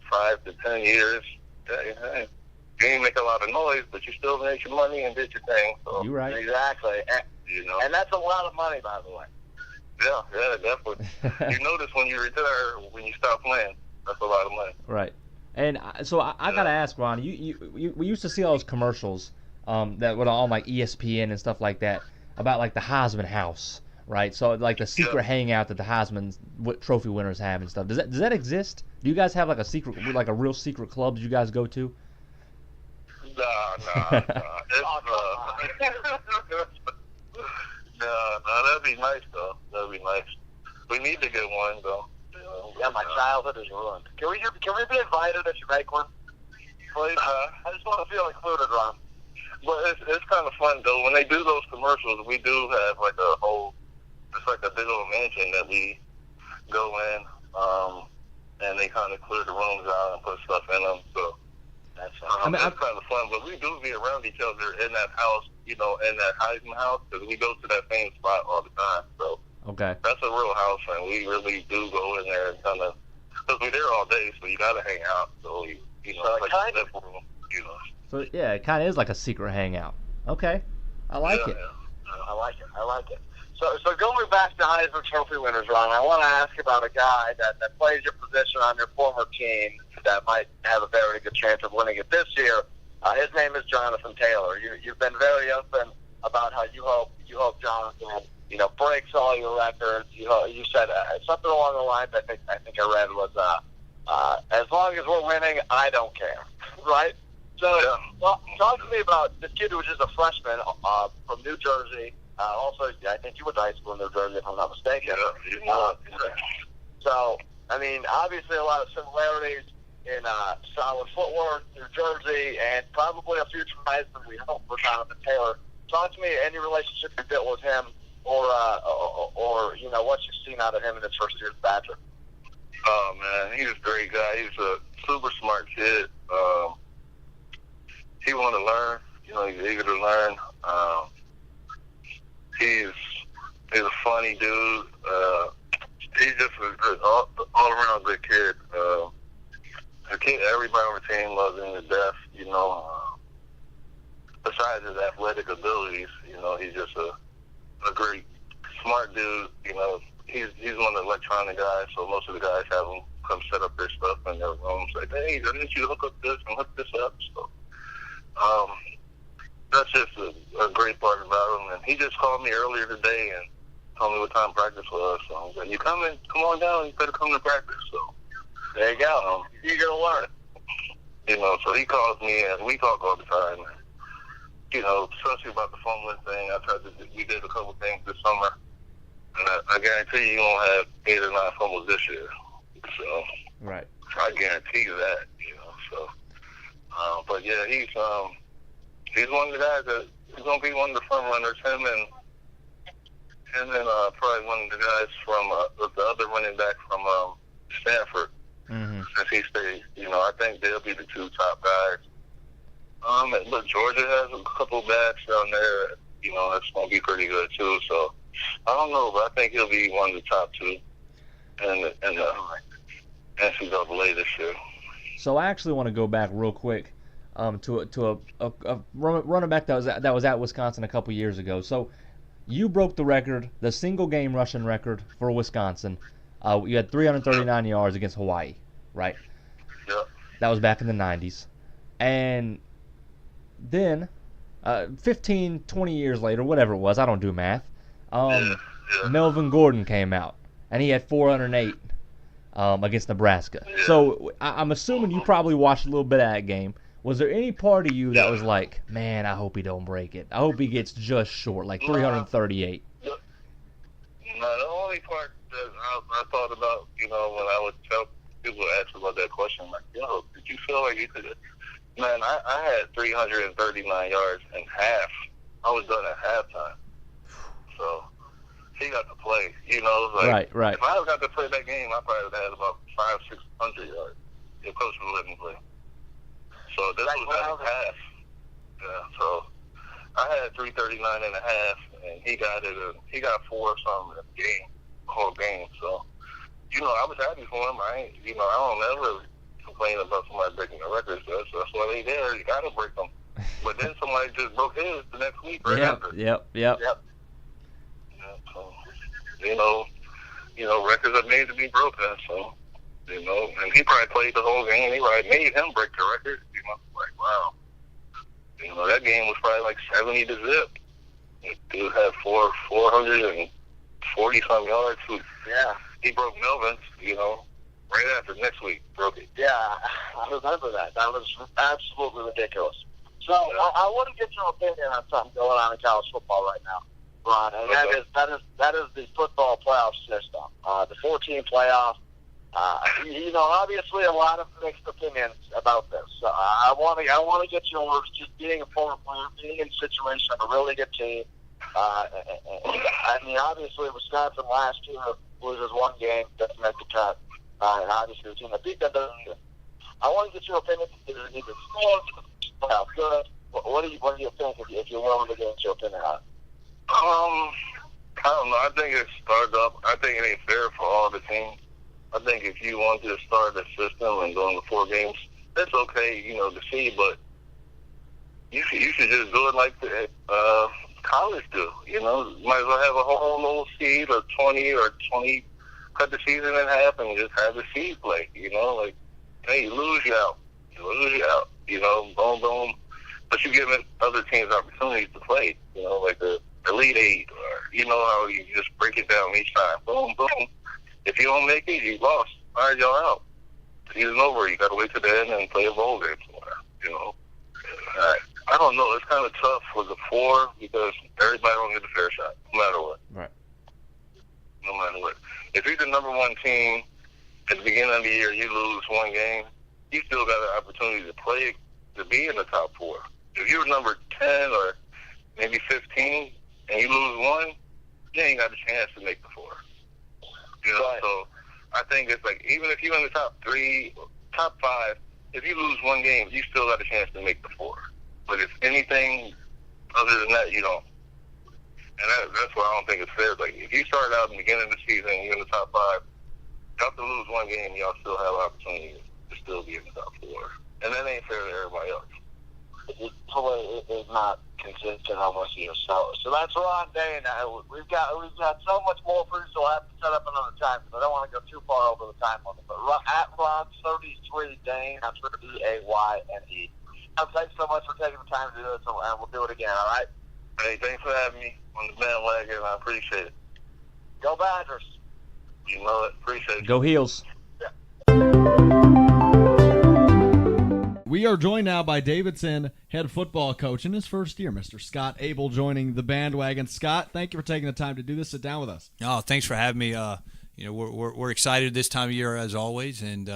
to 10 years. Hey, you didn't make a lot of noise, but you still made your money and did your thing. So, You're right. Exactly. you know. And that's a lot of money, by the way. Yeah, definitely. You notice when you retire, when you stop playing, that's a lot of money. Right. And so I gotta ask, Ron. We used to see all those commercials that were on like ESPN and stuff like that about like the Heisman house, right? So like the secret hangout that the Heisman trophy winners have and stuff. Does that exist? Do you guys have like a secret, like a real secret club that you guys go to? Nah. No, that'd be nice though. That'd be nice. We need to get one though. Yeah, my childhood is ruined. Can we be invited if you make one? Please? I just want to feel included, Ron. Well, it's kind of fun though. When they do those commercials, we do have like a whole, it's like a big old mansion that we go in, and they kind of clear the rooms out and put stuff in them. So that's kind of fun. But we do be around each other in that house, you know, in that Heisman house, because we go to that same spot all the time. So okay, that's a real house, and we really do go in there and kind of, because we're there all day, so you got to hang out. So you know, it's like a living room, you know. So yeah, it kind of is like a secret hangout. Okay, I like it. Yeah. I like it. So going back to Heisman Trophy winners, Ron, I want to ask about a guy that plays your position on your former team that might have a very good chance of winning it this year. His name is Jonathan Taylor. You've been very open about how you hope Jonathan, you know, breaks all your records. You said something along the lines I think I read was as long as we're winning, I don't care, right? So, well, talk to me about this kid who was just a freshman from New Jersey. Also, I think you went to high school in New Jersey, if I'm not mistaken. Yeah. So, I mean, obviously a lot of similarities in solid footwork, New Jersey, and probably a future Heisman, we hope, for Jonathan Taylor. Talk to me any relationship you built with him or you know, what you've seen out of him in his first year at Badger. Oh, man, he's a great guy. He's a super smart kid. He wants to learn. You know, he's eager to learn. He's a funny dude. He's just a all around good kid. A kid everybody on the team loves him to death. You know, besides his athletic abilities, you know, he's just a great smart dude. You know, he's one of the electronic guys. So most of the guys have him come set up their stuff in their rooms. Like, hey, I need you to hook up this and hook this up. So. That's just a great part about him. And he just called me earlier today and told me what time practice was. So I was like, you coming? Come on down. You better come to practice. So there you go. You're going to learn. You know, so he calls me and we talk all the time. And, you know, especially about the fumbling thing. We did a couple things this summer. And I guarantee you won't have 8 or 9 fumbles this year. So right. I guarantee you that, you know. So, but yeah, he's one of the guys that he's gonna be one of the front runners. Him and probably one of the guys from the other running back from Stanford. Mm-hmm. Since he stayed, you know, I think they'll be the 2 top guys. But Georgia has a couple backs down there. You know, that's gonna be pretty good too. So I don't know, but I think he'll be one of the top 2 in the NCAA this year. So I actually want to go back real quick to a running back that was at Wisconsin a couple years ago. So you broke the record, the single game rushing record for Wisconsin. You had 339 yards against Hawaii, right? Yeah. That was back in the 90s. And then 15, 20 years later, whatever it was, I don't do math, Melvin Gordon came out, and he had 408 against Nebraska. Yeah. So I'm assuming you probably watched a little bit of that game. Was there any part of you that was like, man, I hope he don't break it. I hope he gets just short, like 338. No, the only part that I thought about, you know, when I would tell people ask about that question, like, yo, did you feel like you could have? Man, I had 339 yards in half. I was done at halftime. So he got to play. You know, like Right. if I got to play that game, I probably would have had about 500-600 yards. If Coach would let me play. So this was at half. Yeah. So I had 339 and a half, and he got it. He got 4 or something in the game, the whole game. So you know, I was happy for him. I don't ever complain about somebody breaking the records. That's why they there. You got to break them. But then somebody just broke his the next week right after. Yep. Yeah, so, you know, records are made to be broken. So, you know, and he probably played the whole game. He probably made him break the record. You know, like, wow. You know, that game was probably like 70 to zip. Dude had 440-some yards. Yeah. He broke Melvin's, you know, right after next week. Broke it. Yeah, I remember that. That was absolutely ridiculous. So I want to get your opinion on something going on in college football right now, Ron, and that is the football playoff system. The 14 playoff. You know, obviously a lot of mixed opinions about this. I want to get yours. Just being a former player, being in a situation of a really good team. I mean, obviously Wisconsin last year loses one game, doesn't make the cut, and obviously the team that beat them doesn't either. I want to get your opinion. Is it either well, good. What do you think if you're willing to get your opinion on it? I don't know. I think it starts up. I think it ain't fair for all the teams. I think if you want to start a system and go into 4 games, that's okay, you know, to see, but you should just do it like the college do. You know, might as well have a whole little seed or 20, cut the season in half and just have the seed play. You know, like, hey, you lose, you out. You know, boom, boom. But you give other teams opportunities to play. You know, like the Elite Eight, or you know how you just break it down each time. Boom, boom. If you don't make it, you lost. All right, y'all out. Season's over. You got to wait to the end and play a bowl game somewhere. You know. I don't know. It's kind of tough for the 4 because everybody don't get a fair shot, no matter what. Right. No matter what. If you're the number 1 team at the beginning of the year, you lose 1 game, you still got an opportunity to play to be in the top 4. If you're number 10 or maybe 15 and you lose 1, you ain't got a chance to make the 4. You know, Right. So I think it's like even if you're in the top 3, top 5, if you lose 1 game, you still got a chance to make the 4. But if anything other than that, you don't. And that's why I don't think it's fair. Like if you start out in the beginning of the season, you're in the top 5, you have to lose 1 game, y'all still have opportunity to still be in the top 4. And that ain't fair to everybody else. It is not consistent almost year. So that's Ron Dayne. We've got so much more for you, so I'll have to set up another time because I don't want to go too far over the time limit. But at Ron33 Dayne, I'm sure Dayne. Thanks so much for taking the time to do this, and we'll do it again. All right. Hey, thanks for having me on the bandwagon. I appreciate it. Go Badgers. You know it. Appreciate it. Go Heels. We are joined now by Davidson head football coach in his first year, Mr. Scott Abell, joining the bandwagon. Scott, thank you for taking the time to do this. Sit down with us. Oh, thanks for having me. You know, we're excited this time of year as always, and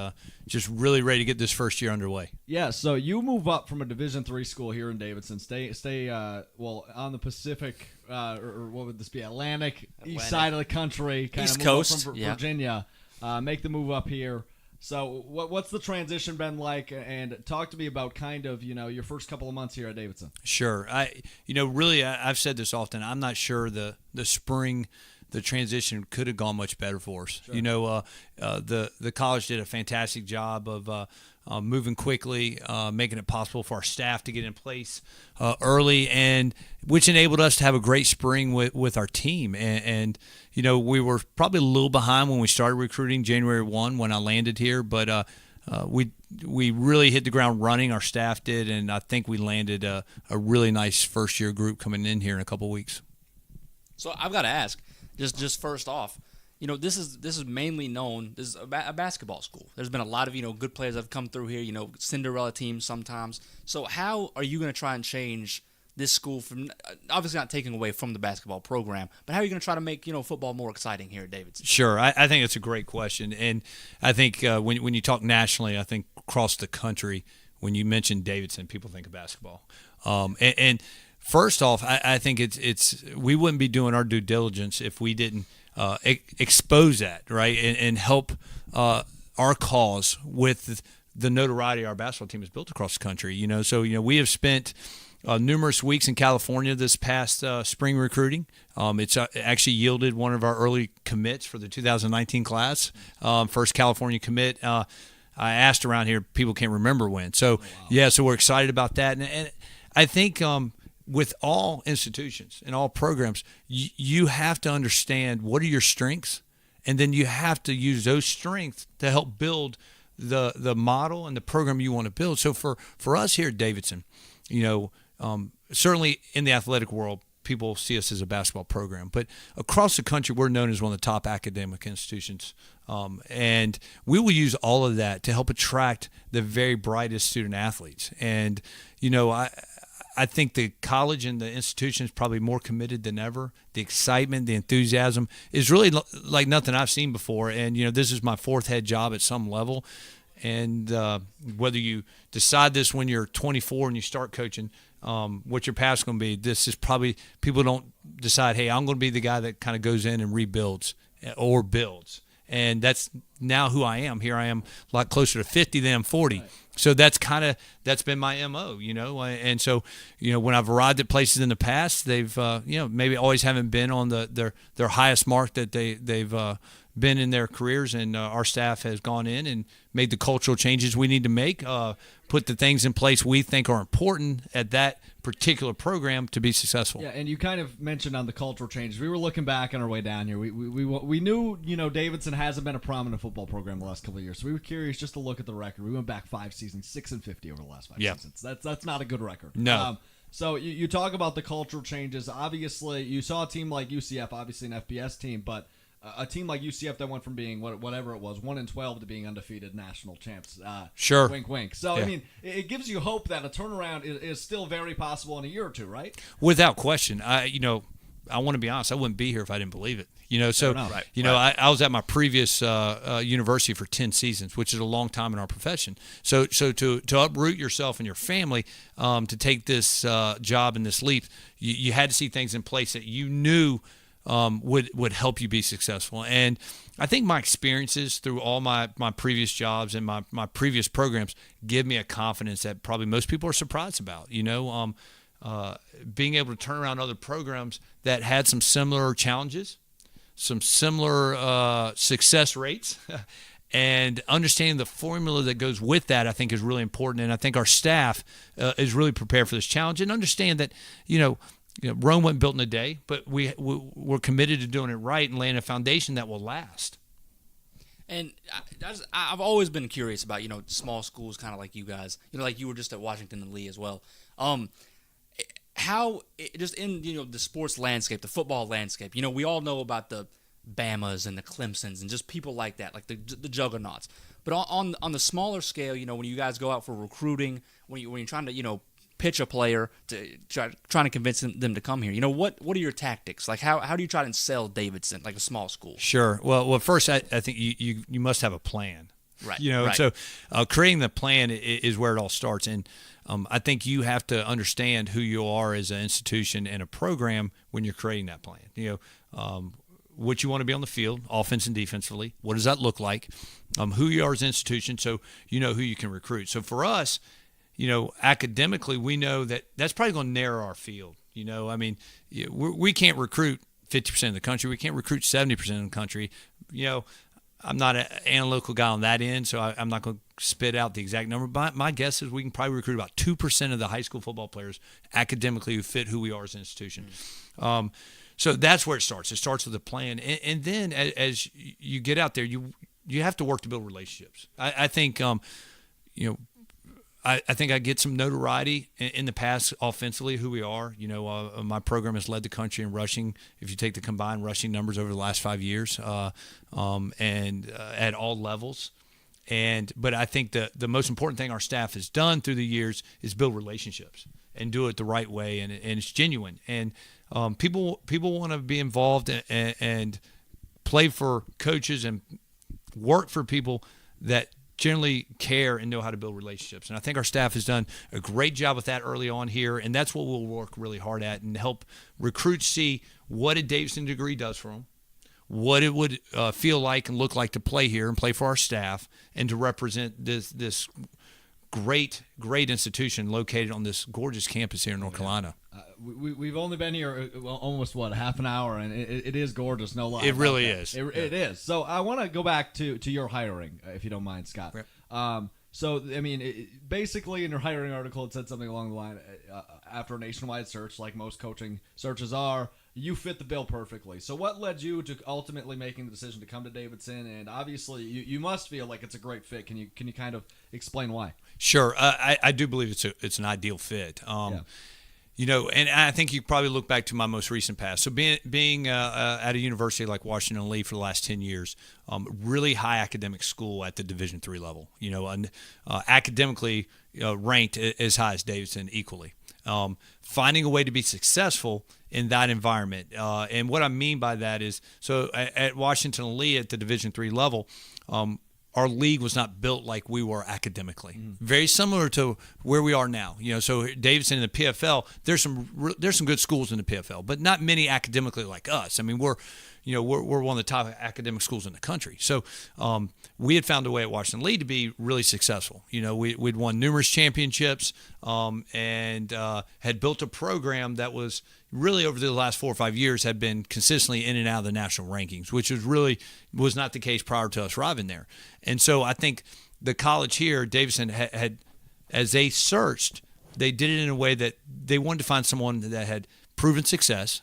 just really ready to get this first year underway. Yeah, so you move up from a Division III school here in Davidson. Stay on the Pacific, or what would this be? Atlantic, east side of the country, kind East of Coast, from yeah. Virginia. Make the move up here. So what's the transition been like? And talk to me about kind of, you know, your first couple of months here at Davidson. Sure. I've said this often. I'm not sure the spring, the transition could have gone much better for us. Sure. You know, the college did a fantastic job of moving quickly, making it possible for our staff to get in place early, and which enabled us to have a great spring with our team. And you know, we were probably a little behind when we started recruiting January 1 when I landed here, but we really hit the ground running. Our staff did, and I think we landed a really nice first-year group coming in here in a couple of weeks. So I've got to ask, just first off, you know, this is mainly known. This is a basketball school. There's been a lot of, you know, good players that have come through here. You know, Cinderella teams sometimes. So how are you going to try and change this school from, obviously not taking away from the basketball program, but how are you going to try to make, you know, football more exciting here at Davidson? Sure, I think it's a great question, and I think when you talk nationally, I think across the country, when you mention Davidson, people think of basketball, and first off, I think it's we wouldn't be doing our due diligence if we didn't expose that, right, and help our cause with the notoriety our basketball team has built across the country. So we have spent numerous weeks in California this past spring recruiting. It's actually yielded one of our early commits for the 2019 class, first California commit. I asked around here, people can't remember when. So, so we're excited about that. And I think with all institutions and all programs, you have to understand what are your strengths, and then you have to use those strengths to help build the model and the program you want to build. So for us here at Davidson, certainly in the athletic world, people see us as a basketball program. But across the country, we're known as one of the top academic institutions. And we will use all of that to help attract the very brightest student athletes. And, I think the college and the institution is probably more committed than ever. The excitement, the enthusiasm is really like nothing I've seen before. And, this is my fourth head job at some level. And whether you decide this when you're 24 and you start coaching, what your path's going to be, this is probably, people don't decide, hey, I'm going to be the guy that kind of goes in and rebuilds or builds. And that's now who I am. Here I am a lot closer to 50 than I'm 40. Right. So that's been my MO, And so, when I've arrived at places in the past, they've, maybe always haven't been on their highest mark that they've been in their careers, and our staff has gone in and made the cultural changes we need to make, put the things in place we think are important at that particular program to be successful. Yeah, and you kind of mentioned on the cultural changes. We were looking back on our way down here. We knew, Davidson hasn't been a prominent football program the last couple of years, so we were curious just to look at the record. We went back 5 seasons, 6-50 over the last 5 seasons. That's not a good record. No. So you talk about the cultural changes. Obviously, you saw a team like UCF, obviously an FBS team, but a team like UCF that went from being whatever it was, 1-12 to being undefeated national champs. Sure. Wink, wink. So, yeah. I mean, it gives you hope that a turnaround is still very possible in a year or two, right? Without question. I want to be honest. I wouldn't be here if I didn't believe it. I was at my previous university for 10 seasons, which is a long time in our profession. So to uproot yourself and your family to take this job and this leap, you had to see things in place that you knew would help you be successful. And I think my experiences through all my previous jobs and my previous programs give me a confidence that probably most people are surprised about. Being able to turn around other programs that had some similar challenges, some similar success rates, and understanding the formula that goes with that, I think is really important. And I think our staff is really prepared for this challenge and understand that, Rome wasn't built in a day, but we're committed to doing it right and laying a foundation that will last. And I've always been curious about, small schools kind of like you guys, like you were just at Washington and Lee as well. How, just in, the sports landscape, the football landscape, we all know about the Bamas and the Clemsons and just people like that, like the juggernauts. But on the smaller scale, when you guys go out for recruiting, when you're trying to, pitch a player to trying to convince them to come here. What are your tactics? Like how do you try to sell Davidson like a small school? Sure. Well, first I think you must have a plan. Right. Right. So creating the plan is where it all starts. And I think you have to understand who you are as an institution and a program when you're creating that plan. What you want to be on the field, offense and defensively. What does that look like? Who you are as an institution, so you know who you can recruit. So for us, academically, we know that that's probably going to narrow our field. We can't recruit 50% of the country. We can't recruit 70% of the country. I'm not an analytical guy on that end, so I'm not going to spit out the exact number. But my guess is we can probably recruit about 2% of the high school football players academically who fit who we are as an institution. So that's where it starts. It starts with a plan. And then as you get out there, you have to work to build relationships. I think, I think I get some notoriety in the past offensively, who we are. My program has led the country in rushing, if you take the combined rushing numbers over the last 5 years, and at all levels. But I think the most important thing our staff has done through the years is build relationships and do it the right way, and it's genuine. And people want to be involved and play for coaches and work for people that generally care and know how to build relationships. And I think our staff has done a great job with that early on here, and that's what we'll work really hard at and help recruits see what a Davidson degree does for them, what it would feel like and look like to play here and play for our staff and to represent this great institution located on this gorgeous campus here in North Carolina. We've only been here almost half an hour, and it is gorgeous. No lie. It really is. It is. So I want to go back to your hiring, if you don't mind, Scott. Right. So I mean, basically in your hiring article, it said something along the line: after a nationwide search, like most coaching searches are, you fit the bill perfectly. So what led you to ultimately making the decision to come to Davidson? And obviously, you must feel like it's a great fit. Can you kind of explain why? Sure. I do believe it's an ideal fit. You know, and I think you probably look back to my most recent past. So being at a university like Washington Lee for the last 10 years, really high academic school at the Division III level, you know, and academically ranked as high as Davidson equally. Finding a way to be successful in that environment. And what I mean by that is, so at Washington Lee at the Division III level, our league was not built like we were academically. Very similar to where we are now. You know, so Davidson in the PFL, there's some good schools in the PFL, but not many academically like us. I mean, we're one of the top academic schools in the country. So we had found a way at Washington Lee to be really successful. You know, we'd won numerous championships and had built a program that was really over the last 4 or 5 years had been consistently in and out of the national rankings, which was not the case prior to us arriving there. And so I think the college here, Davidson, had as they searched, they did it in a way that they wanted to find someone that had proven success,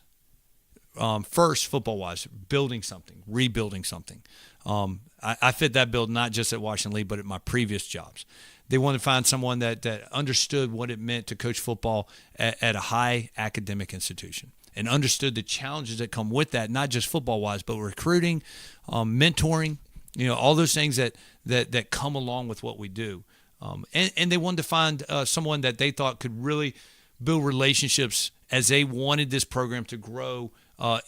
first football-wise, building something, rebuilding something. I fit that bill not just at Washington Lee, but at my previous jobs. They wanted to find someone that understood what it meant to coach football at a high academic institution and understood the challenges that come with that, not just football-wise, but recruiting, mentoring, you know, all those things that come along with what we do. And they wanted to find someone that they thought could really build relationships as they wanted this program to grow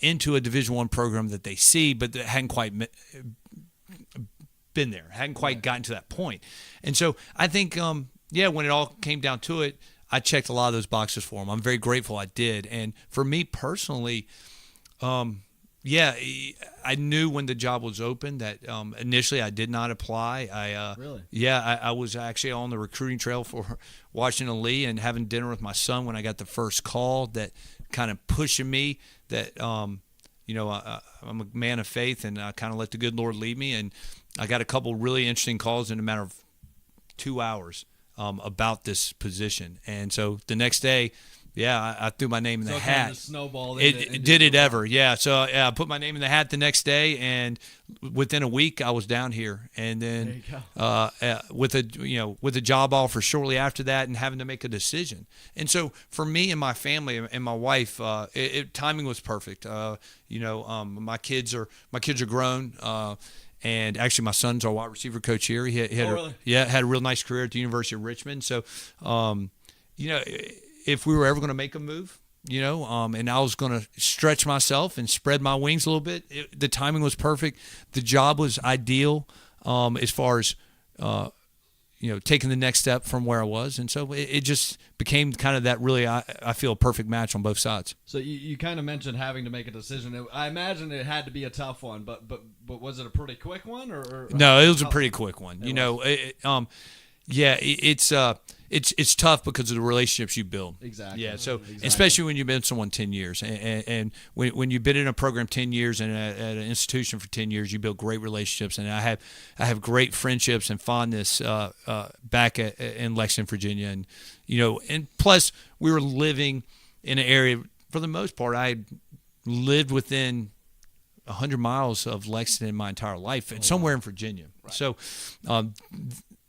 into a Division I program that they see, but that hadn't quite been there, hadn't quite gotten to that point. And so I think, when it all came down to it, I checked a lot of those boxes for them. I'm very grateful I did. And for me personally, I knew when the job was open that initially I did not apply. Really? Yeah, I was actually on the recruiting trail for Washington Lee and having dinner with my son when I got the first call that kind of pushing me that, I'm a man of faith and I kind of let the good Lord lead me. And I got a couple really interesting calls in a matter of 2 hours about this position. And so the next day, I threw my name in the hat. Kind of snowballed it did it ever, yeah. So I put my name in the hat the next day, and within a week I was down here. And then with a job offer shortly after that, and having to make a decision. And so for me and my family and my wife, timing was perfect. My kids are grown. And actually, my son's our wide receiver coach here. He had had a real nice career at the University of Richmond. So, if we were ever going to make a move, and I was going to stretch myself and spread my wings a little bit, the timing was perfect. The job was ideal as far as, taking the next step from where I was. And so it just became kind of that really, I feel, perfect match on both sides. So you kind of mentioned having to make a decision. I imagine it had to be a tough one, but was it a pretty quick one? Or No, it was a pretty quick one. It's tough because of the relationships you build. Exactly. Yeah. So especially when you've been with someone 10 years, and when you've been in a program 10 years and at an institution for 10 years, you build great relationships. And I have great friendships and fondness back in Lexington, Virginia, and plus we were living in an area for the most part. I lived within 100 miles of Lexington my entire life, and somewhere in Virginia. Right. So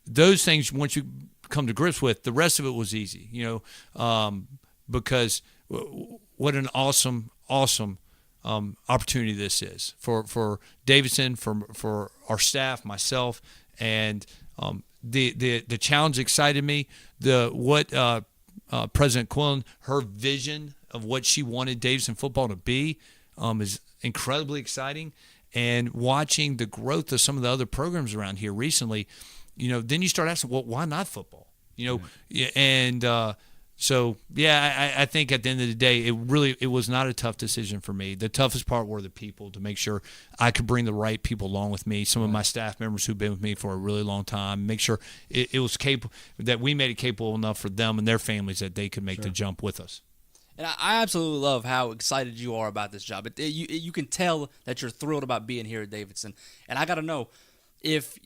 those things, once you come to grips with, the rest of it was easy, because what an awesome opportunity this is for Davidson, for our staff, myself, and the challenge excited me. President Quillen, her vision of what she wanted Davidson football to be is incredibly exciting. And watching the growth of some of the other programs around here recently, then you start asking, well, why not football? And so, yeah, I think at the end of the day, it was not a tough decision for me. The toughest part were the people, to make sure I could bring the right people along with me, some of my staff members who've been with me for a really long time, make sure it was capable, that we made it capable enough for them and their families that they could make the jump with us. And I absolutely love how excited you are about this job. You can tell that you're thrilled about being here at Davidson. And I got to know, if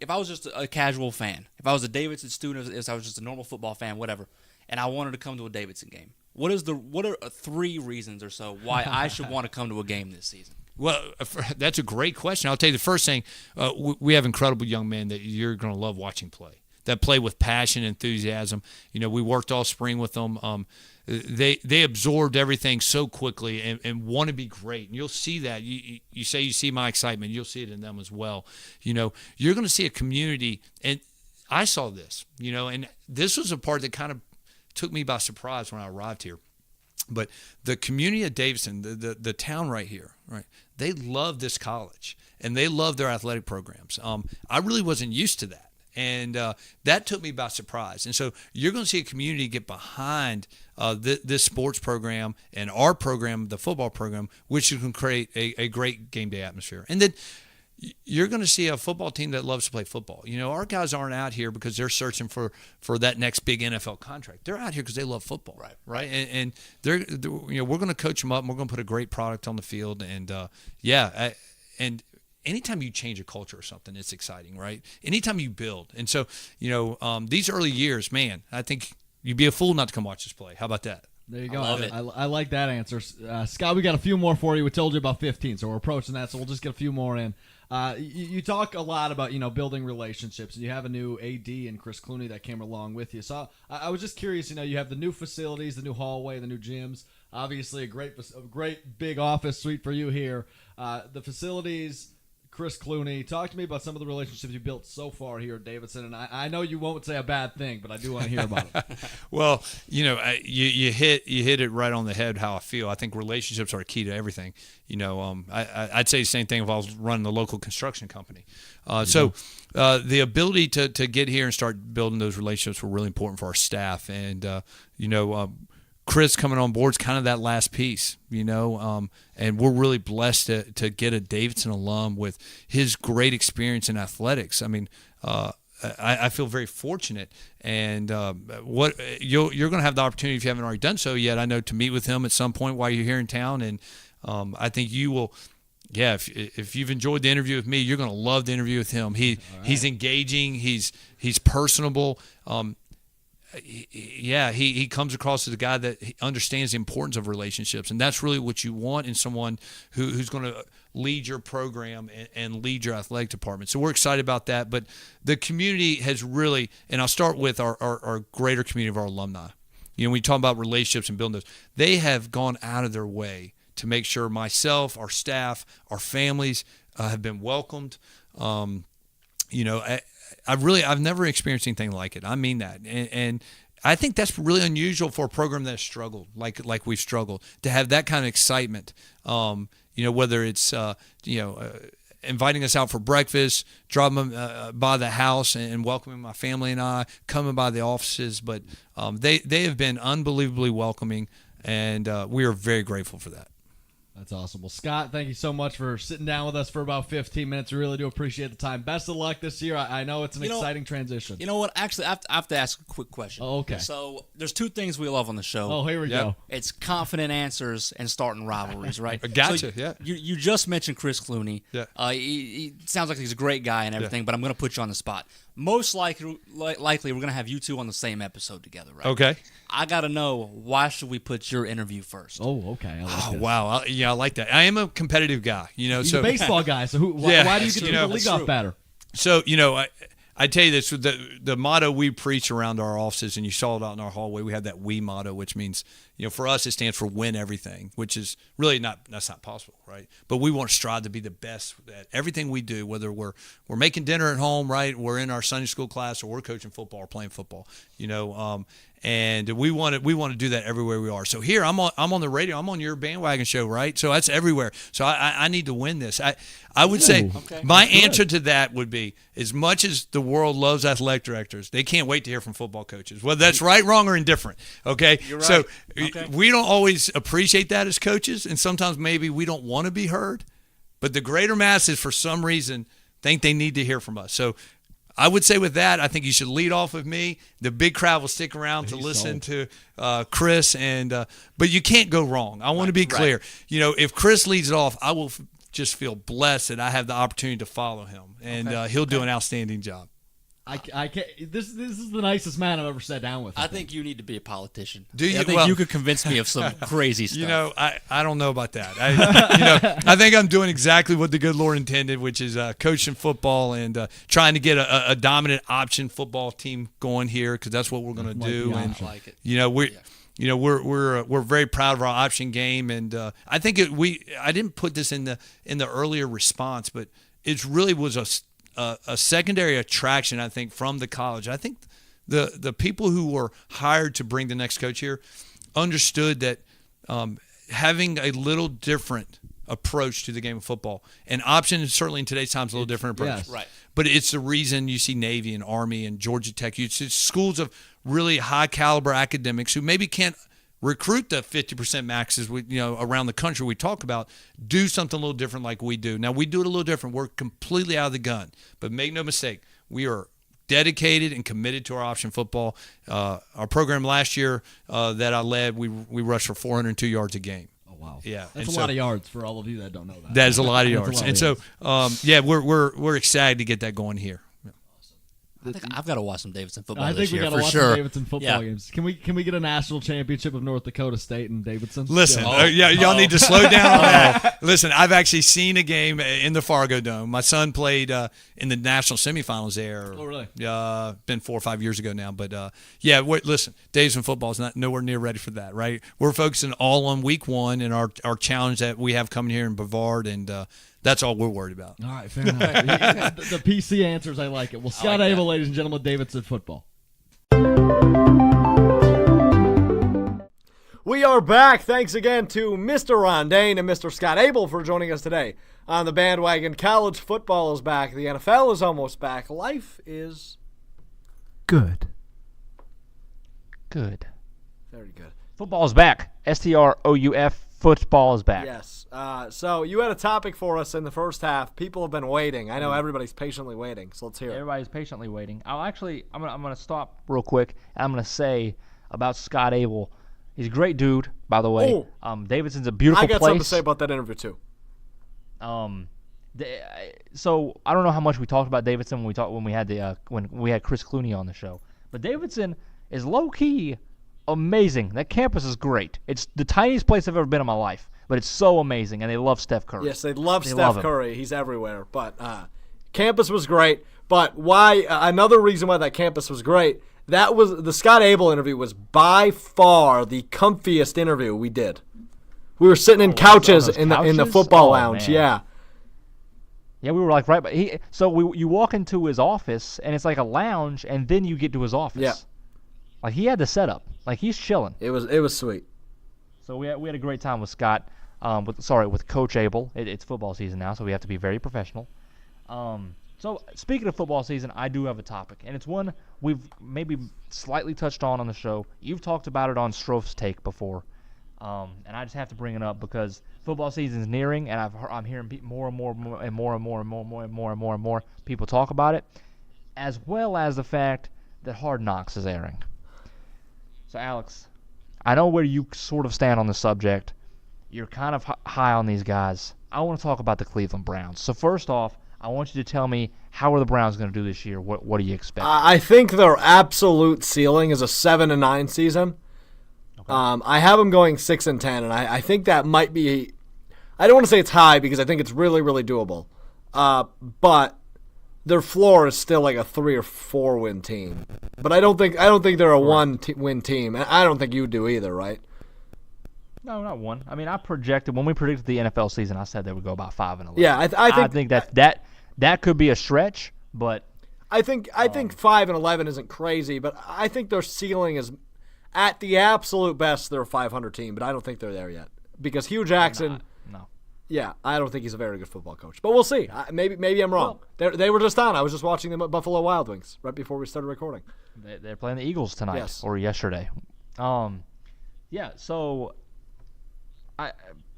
I was just a casual fan, if I was a Davidson student, if I was just a normal football fan, whatever, and I wanted to come to a Davidson game, what are 3 reasons or so why I should want to come to a game this season? Well, that's a great question. I'll tell you the first thing, we have incredible young men that you're going to love watching play, that play with passion and enthusiasm. We worked all spring with them. They absorbed everything so quickly and want to be great. And you'll see that. You say you see my excitement. You'll see it in them as well. You're going to see a community, and I saw this, and this was a part that kind of took me by surprise when I arrived here. But the community of Davidson, the town right here, right, they love this college, and they love their athletic programs. I really wasn't used to that. And that took me by surprise. And so you're going to see a community get behind this sports program and our program, the football program, which can create a great game day atmosphere. And then you're going to see a football team that loves to play football. Our guys aren't out here because they're searching for that next big NFL contract. They're out here because they love football, right? And they're we're going to coach them up, and we're going to put a great product on the field. And and anytime you change a culture or something, it's exciting, right? Anytime you build. And so, these early years, man, I think you'd be a fool not to come watch us play. How about that? There you go. I love it. I like that answer. Scott, we got a few more for you. We told you about 15, so we're approaching that, so we'll just get a few more in. You talk a lot about, building relationships, and you have a new AD and Chris Clooney that came along with you. So I was just curious, you have the new facilities, the new hallway, the new gyms, obviously a great big office suite for you here. The facilities, Chris Clooney, talk to me about some of the relationships you built so far here at Davidson. And I know you won't say a bad thing, but I do want to hear about it. Well, you hit it right on the head how I feel. I think relationships are key to everything. I'd say the same thing if I was running the local construction company. So the ability to get here and start building those relationships were really important for our staff. And, Chris coming on board is kind of that last piece, and we're really blessed to get a Davidson alum with his great experience in athletics. I mean, I feel very fortunate, and what you're going to have the opportunity, if you haven't already done so yet, I know, to meet with him at some point while you're here in town, and I think you will. Yeah, if you've enjoyed the interview with me, you're going to love the interview with him. He's engaging, he's personable. He comes across as a guy that understands the importance of relationships, and that's really what you want in someone who's going to lead your program and lead your athletic department. So we're excited about that. But the community has really, and I'll start with our greater community of our alumni. When you talk about relationships and building those, they have gone out of their way to make sure myself, our staff, our families have been welcomed. I've never experienced anything like it. I mean that. And I think that's really unusual for a program that has struggled, like we've struggled, to have that kind of excitement. Whether it's, inviting us out for breakfast, dropping by the house and welcoming my family and I, coming by the offices. But they have been unbelievably welcoming, and we are very grateful for that. That's awesome. Well, Scott, thank you so much for sitting down with us for about 15 minutes. We really do appreciate the time. Best of luck this year. I know it's an exciting transition. You know what? Actually, I have to ask a quick question. Oh, okay. So there's 2 things we love on the show. Oh, here we go. It's confident answers and starting rivalries, right? Gotcha, so yeah. You just mentioned Chris Clooney. Yeah. He sounds like he's a great guy and everything, but I'm going to put you on the spot. Most likely we're going to have you 2 on the same episode together, right? Okay. I got to know, why should we put your interview first? Oh, okay. Wow. I like that. I am a competitive guy, He's a baseball guy, so why do you get to be the leadoff batter? So, I tell you this, the motto we preach around our offices, and you saw it out in our hallway, we have that "we" motto, which means, for us it stands for win everything, which is really that's not possible, right? But we want to strive to be the best at everything we do, whether we're making dinner at home, right? We're in our Sunday school class, or we're coaching football or playing football, and we want to do that everywhere we are. So here I'm on the radio. I'm on your Bandwagon show, right? So that's everywhere. So I need to win this. I would say my answer to that would be, as much as the world loves athletic directors, they can't wait to hear from football coaches, whether that's right, wrong, or indifferent. Okay, You're right. So Okay. we don't always appreciate that as coaches, and sometimes maybe we don't want to be heard. But the greater masses, for some reason, think they need to hear from us. So I would say with that, I think you should lead off with me. The big crowd will stick around to listen to Chris, but you can't go wrong. I want to be clear. If Chris leads it off, I will just feel blessed that I have the opportunity to follow him, and he'll do an outstanding job. I can't. This is the nicest man I've ever sat down with. I think you need to be a politician. Do you? I think Well, you could convince me of some crazy stuff. I don't know about that. I think I'm doing exactly what the good Lord intended, which is coaching football and trying to get a dominant option football team going here, because that's what we're going to do. And I like it. we're very proud of our option game, and I think I didn't put this in the earlier response, but it really was a secondary attraction, I think, from the college. I think the people who were hired to bring the next coach here understood that having a little different approach to the game of football, and option is certainly in today's times a little different approach. Yes. Right. But it's the reason you see Navy and Army and Georgia Tech. It's schools of really high caliber academics who maybe can't recruit the 50% maxes around the country we talk about, do something a little different like we do. Now, we do it a little different. We're completely out of the gun. But make no mistake, we are dedicated and committed to our option football. Our program last year that I led, we rushed for 402 yards a game. Oh, wow. Yeah. That's a lot of yards for all of you that don't know that. That is a lot of That's a yards. lot And of yards. so, we're excited to get that going here. I think I've got to watch some Davidson football I think this we year got to for watch sure. the Davidson football Yeah. games. Can we get a national championship of North Dakota State and Davidson? Listen, Yeah. y'all need to slow down on that. Listen, I've actually seen a game in the Fargo Dome. My son played in the national semifinals there. Oh, really? Been 4 or 5 years ago now. But, listen, Davidson football is not nowhere near ready for that, right? We're focusing all on week one and our challenge that we have coming here in Brevard, and that's all we're worried about. All right, fair enough. the PC answers, I like it. Well, Scott Abell, ladies and gentlemen, Davidson football. We are back. Thanks again to Mr. Dayne and Mr. Scott Abell for joining us today on the Bandwagon. College football is back. The NFL is almost back. Life is good. Good. Very good. Football is back. STROUF. Football is back. Yes. So you had a topic for us in the first half. People have been waiting. I know everybody's patiently waiting, so let's hear it. Everybody's patiently waiting. I'm gonna stop real quick, and I'm gonna say about Scott Abell. He's a great dude, by the way. Davidson's a beautiful I got place. something to say about that interview too. So I don't know how much we talked about Davidson when we had Chris Clooney on the show, but Davidson is low key amazing. That campus is great. It's the tiniest place I've ever been in my life, but it's so amazing, and they love Steph Curry. Yes, they love Steph love him. Curry. He's everywhere. But campus was great. But why? Another reason why that campus was great. That was the Scott Abell interview was by far the comfiest interview we did. We were sitting in couches in the football lounge. Man. Yeah. Yeah, we were like right, but you walk into his office and it's like a lounge, and then you get to his office. Yeah. Like he had the setup. Like he's chilling. It was sweet. So we had a great time with Scott. With Coach Abell. It's football season now, so we have to be very professional. So speaking of football season, I do have a topic, and it's one we've maybe slightly touched on the show. You've talked about it on Stroph's Take before, and I just have to bring it up because football season is nearing, and I'm hearing more and more people talk about it, as well as the fact that Hard Knocks is airing. So Alex, I know where you sort of stand on the subject. You're kind of high on these guys. I want to talk about the Cleveland Browns. So first off, I want you to tell me, how are the Browns going to do this year? What do you expect? I think their absolute ceiling is a 7-9 season. Okay. I have them going 6-10, and I think that might be. I don't want to say it's high because I think it's really, really doable. But their floor is still like a 3 or 4 win team. But I don't think they're a 1 win team, and I don't think you do either, right? No, not one. I mean, when we predicted the NFL season, I said they would go about 5-11. Yeah, I think that could be a stretch, but I think 5-11 isn't crazy, but I think their ceiling is at the absolute best. They're a 500 team, but I don't think they're there yet because Hugh Jackson. no. Yeah, I don't think he's a very good football coach, but we'll see. Maybe I'm wrong. They were just on. I was just watching them at Buffalo Wild Wings right before we started recording. They're playing the Eagles tonight or yesterday. Yeah. So,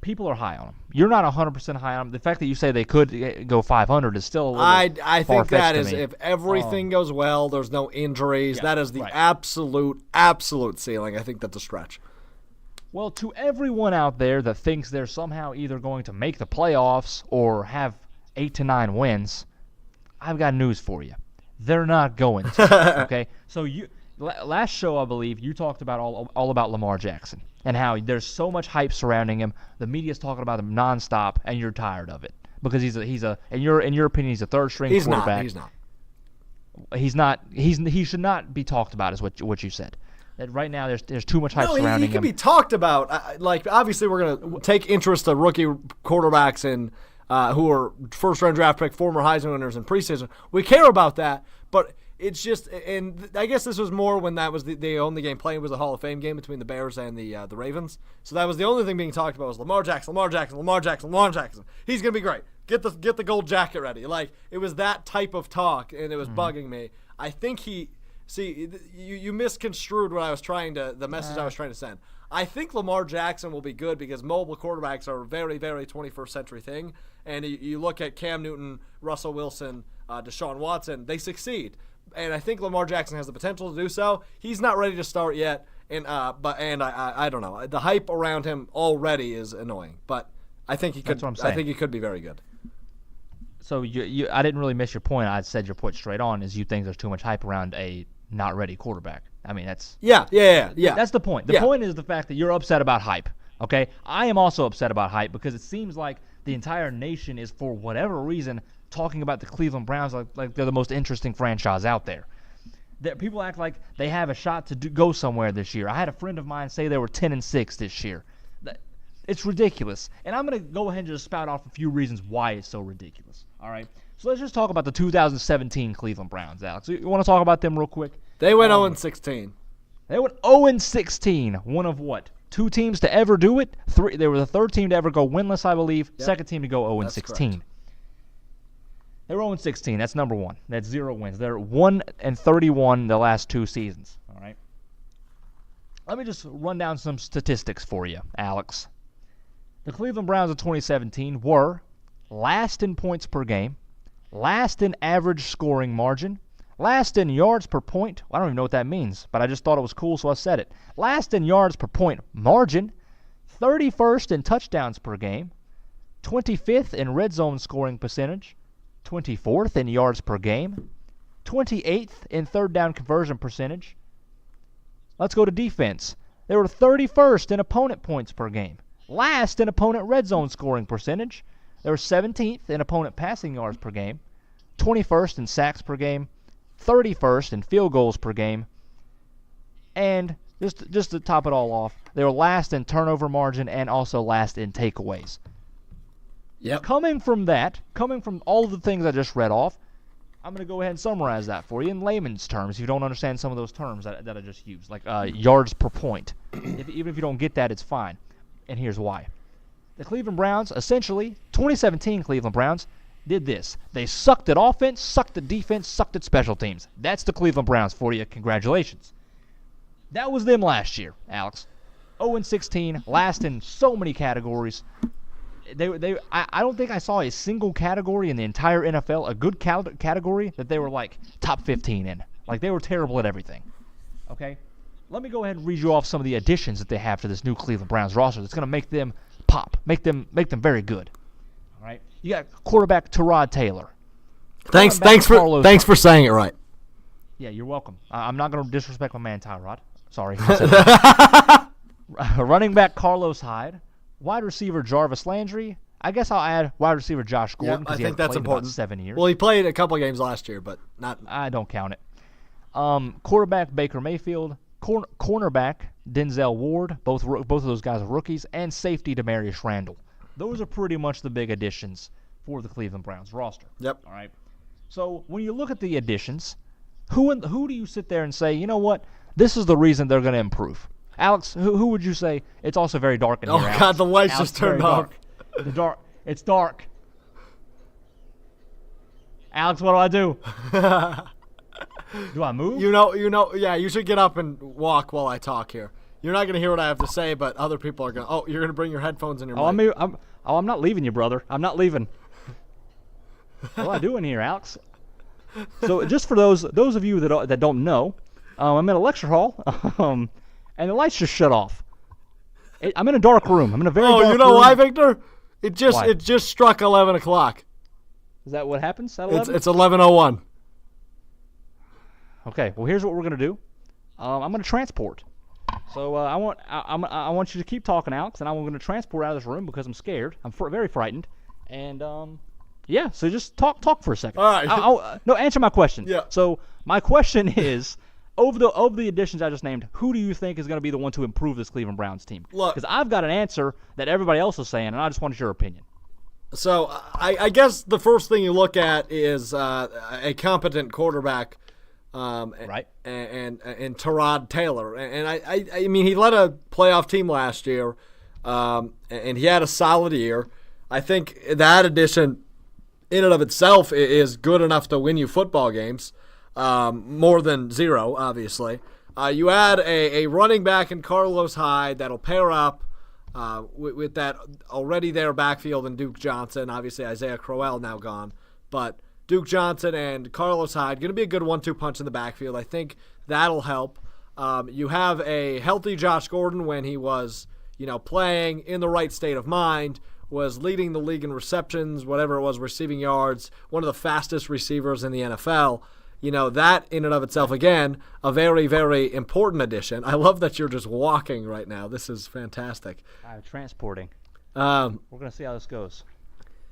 people are high on them. You're not 100% high on them. The fact that you say they could go 500 is still a little I think that is me. if everything goes well, there's no injuries. Yeah, that is the right. absolute ceiling. I think that's a stretch. Well, to everyone out there that thinks they're somehow either going to make the playoffs or have 8 to 9 wins, I've got news for you. They're not going to. Okay, so last show I believe you talked about all about Lamar Jackson and how there's so much hype surrounding him. The media's talking about him nonstop, and you're tired of it because he's a in your opinion he's a third string quarterback. He's not. He should not be talked about, is what you said. That right now there's too much hype surrounding him. He can be talked about. Like obviously we're gonna take interest to rookie quarterbacks and who are first-round draft pick, former Heisman winners in preseason. We care about that, but it's just, and I guess this was more when that was the only game playing was the Hall of Fame game between the Bears and the Ravens. So that was the only thing being talked about was Lamar Jackson. He's gonna be great. Get the gold jacket ready. Like it was that type of talk, and it was bugging me. I think you misconstrued what I was the message I was trying to send. I think Lamar Jackson will be good because mobile quarterbacks are a very, very 21st century thing. And you look at Cam Newton, Russell Wilson, Deshaun Watson, they succeed. And I think Lamar Jackson has the potential to do so. He's not ready to start yet. I don't know. The hype around him already is annoying. But I think he could. That's what I'm saying. I think he could be very good. So I didn't really miss your point. I said your point straight on is you think there's too much hype around a not ready quarterback. I mean that's yeah. That's the point. The point is the fact that you're upset about hype. Okay, I am also upset about hype because it seems like the entire nation is for whatever reason talking about the Cleveland Browns like they're the most interesting franchise out there. That people act like they have a shot to go somewhere this year. I had a friend of mine say they were 10-6 this year. It's ridiculous. And I'm going to go ahead and just spout off a few reasons why it's so ridiculous. All right? So let's just talk about the 2017 Cleveland Browns, Alex. You want to talk about them real quick? They went 0-16. They went 0-16. One of what? 2 teams to ever do it? 3. They were the 3rd team to ever go winless, I believe. Yep. 2nd team to go 0-16. They were 0-16. That's number 1. That's 0 wins. They're 1-31 the last 2 seasons. All right? Let me just run down some statistics for you, Alex. The Cleveland Browns of 2017 were last in points per game, last in average scoring margin, last in yards per point. I don't even know what that means, but I just thought it was cool, so I said it. Last in yards per point margin, 31st in touchdowns per game, 25th in red zone scoring percentage, 24th in yards per game, 28th in third down conversion percentage. Let's go to defense. They were 31st in opponent points per game. Last in opponent red zone scoring percentage. They were 17th in opponent passing yards per game, 21st in sacks per game, 31st in field goals per game, and just to top it all off, they were last in turnover margin and also last in takeaways. Yep. Coming from all of the things I just read off, I'm going to go ahead and summarize that for you in layman's terms if you don't understand some of those terms that I just used, like yards per point. Even if you don't get that, it's fine. And here's why. The Cleveland Browns, essentially, 2017 Cleveland Browns, did this. They sucked at offense, sucked at defense, sucked at special teams. That's the Cleveland Browns for you. Congratulations. That was them last year, Alex. 0-16, last in so many categories. I don't think I saw a single category in the entire NFL, a good category, that they were like top 15 in. Like they were terrible at everything. Okay? Let me go ahead and read you off some of the additions that they have to this new Cleveland Browns roster that's going to make them pop, make them very good. All right? You got quarterback Tyrod Taylor. Thanks for saying it right. Yeah, you're welcome. I'm not going to disrespect my man Tyrod. Sorry. Running back Carlos Hyde. Wide receiver Jarvis Landry. I guess I'll add wide receiver Josh Gordon because he hasn't played in about 7 years. Well, he played a couple of games last year, but not. I don't count it. Quarterback Baker Mayfield. cornerback Denzel Ward, both of those guys are rookies, and safety Demarius Randall. Those are pretty much the big additions for the Cleveland Browns roster. Yep. All right. So when you look at the additions, who do you sit there and say, you know what, this is the reason they're going to improve? Alex, who would you say? It's also very dark in here. Oh, Alex. God, the lights Alex, just turned very off. dark. It's dark. Alex, what do I do? Do I move? Yeah, you should get up and walk while I talk here. You're not going to hear what I have to say, but other people are going to. Oh, you're going to bring your headphones in your mic. I'm not leaving you, brother. I'm not leaving. What am I doing here, Alex? So just for those of you that don't know, I'm in a lecture hall, and the lights just shut off. I'm in a dark room. I'm in a very dark room. Oh, you know why, Victor? It Why? just struck 11 o'clock. Is that what happens at 11? It's 11:01. Okay, well, here's what we're going to do. I'm going to transport. So I want you to keep talking, Alex, and I'm going to transport out of this room because I'm scared. I'm very frightened. And, yeah, so just talk for a second. All right. No, answer my question. Yeah. So my question is, of the additions I just named, who do you think is going to be the one to improve this Cleveland Browns team? Look. Because I've got an answer that everybody else is saying, and I just wanted your opinion. So I guess the first thing you look at is a competent quarterback, Right. And Tyrod Taylor, and I mean he led a playoff team last year, and he had a solid year. I think that addition, in and of itself, is good enough to win you football games, more than zero, obviously. You add a running back in Carlos Hyde that'll pair up. With that already there backfield and Duke Johnson, obviously Isaiah Crowell now gone, but Duke Johnson and Carlos Hyde going to be a good 1-2 punch in the backfield. I think that'll help. You have a healthy Josh Gordon when he was, playing in the right state of mind, was leading the league in receptions, whatever it was, receiving yards, one of the fastest receivers in the NFL. That in and of itself, again, a very, very important addition. I love that you're just walking right now. This is fantastic. I'm transporting. We're going to see how this goes.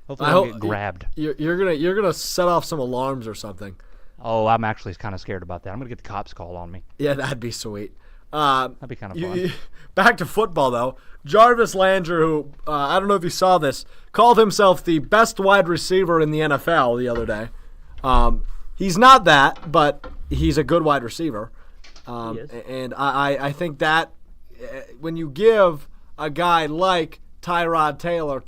Hopefully I I don't hope get grabbed. You're gonna set off some alarms or something. Oh, I'm actually kind of scared about that. I'm going to get the cops called on me. Yeah, that'd be sweet. That'd be kind of fun. Back to football, though. Jarvis Landry, who, I don't know if you saw this, called himself the best wide receiver in the NFL the other day. He's not that, but he's a good wide receiver. He is. And I think that when you give a guy like Tyrod Taylor,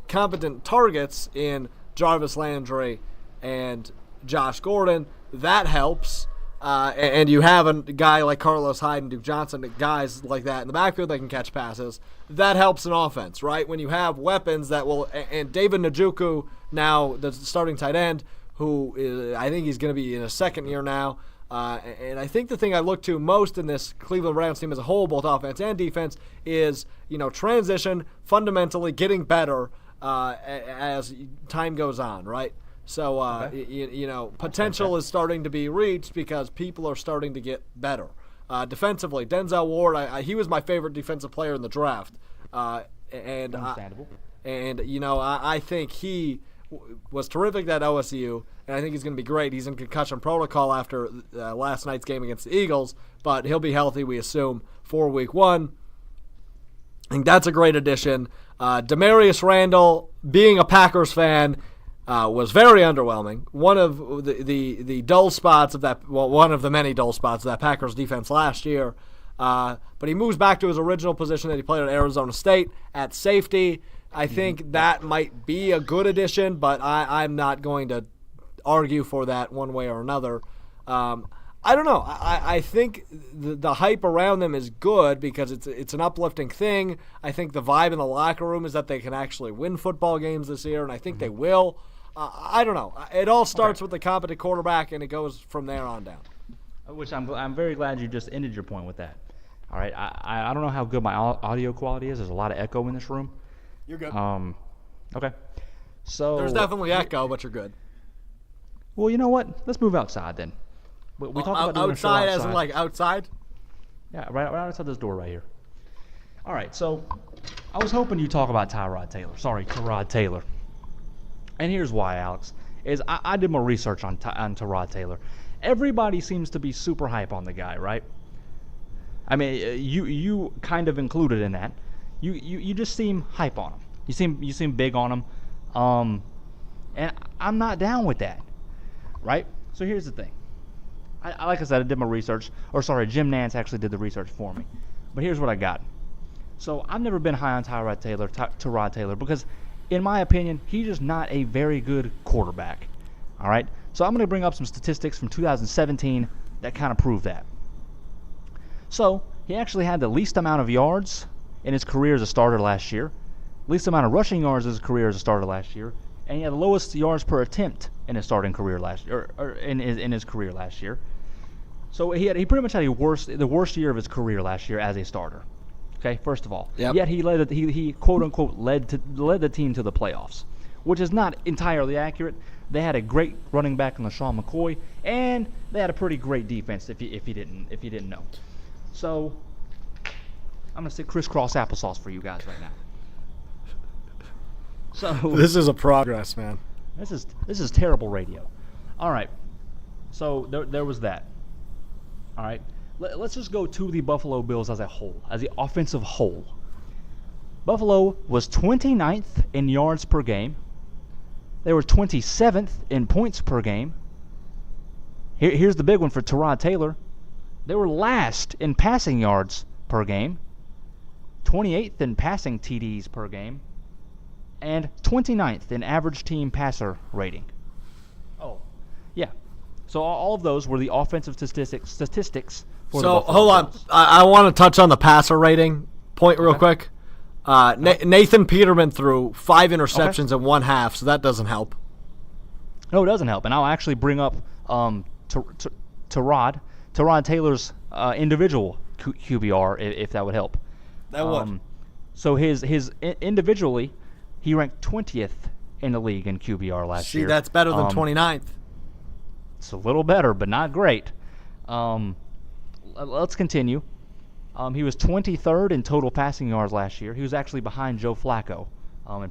competent targets in Jarvis Landry and Josh Gordon, that helps. And you have a guy like Carlos Hyde and Duke Johnson, guys like that in the backfield that can catch passes. That helps an offense, right? When you have weapons that will, and David Njoku, now the starting tight end, who is, I think he's going to be in his second year now. And I think the thing I look to most in this Cleveland Browns team as a whole, both offense and defense, is transition, fundamentally getting better as time goes on, right? So potential is starting to be reached because people are starting to get better. Defensively, Denzel Ward, he was my favorite defensive player in the draft, and Understandable. I think he was terrific at OSU, and I think he's going to be great. He's in concussion protocol after last night's game against the Eagles, but he'll be healthy, we assume, for Week 1. I think that's a great addition. Demarius Randall, being a Packers fan, was very underwhelming. One of the dull spots of that, one of the many dull spots of that Packers defense last year. But he moves back to his original position that he played at Arizona State at safety. I think that might be a good addition, but I'm not going to argue for that one way or another. I don't know. I think the hype around them is good because it's an uplifting thing. I think the vibe in the locker room is that they can actually win football games this year, and I think they will. I don't know. It all starts with the competent quarterback, and it goes from there on down. Which I'm very glad you just ended your point with that. All right. I don't know how good my audio quality is. There's a lot of echo in this room. You're good. Okay. So there's definitely echo, but you're good. Well, you know what? Let's move outside then. We talked about doing a show outside, as in like outside. Yeah, right outside this door right here. All right. So I was hoping you'd talk about Tyrod Taylor. And here's why, Alex. I did more research on Tyrod Taylor, everybody seems to be super hype on the guy, right? I mean, you kind of included in that. You just seem hype on him. You seem big on him. And I'm not down with that, right? So here's the thing. Like I said, I did my research. Jim Nantz actually did the research for me. But here's what I got. So I've never been high on Tyrod Taylor because, in my opinion, he's just not a very good quarterback. All right? So I'm going to bring up some statistics from 2017 that kind of prove that. So he actually had the least amount of yards in his career as a starter last year, least amount of rushing yards in his career as a starter last year, and he had the lowest yards per attempt in his starting career last year, or in his career last year. So he pretty much had the worst year of his career last year as a starter. Okay, first of all, yet he quote unquote led the team to the playoffs, which is not entirely accurate. They had a great running back in LaShawn McCoy, and they had a pretty great defense. If you didn't know, so I'm gonna say crisscross applesauce for you guys right now. So this is a progress, man. This is terrible radio. All right, so there was that. All right, let's just go to the Buffalo Bills as a whole, as the offensive whole. Buffalo was 29th in yards per game. They were 27th in points per game. Here's the big one for Tyrod Taylor. They were last in passing yards per game, 28th in passing TDs per game, and 29th in average team passer rating. Oh, yeah. So all of those were the offensive statistics for the Buffalo hold on. Bills. I want to touch on the passer rating point real quick. Nathan Peterman threw 5 interceptions in one half, so that doesn't help. No, it doesn't help. And I'll actually bring up Tyrod Taylor's individual QBR if that would help. That would. So his individually, he ranked 20th in the league in QBR last year. See, that's better than 29th. It's a little better, but not great. Let's continue. He was 23rd in total passing yards last year. He was actually behind Joe Flacco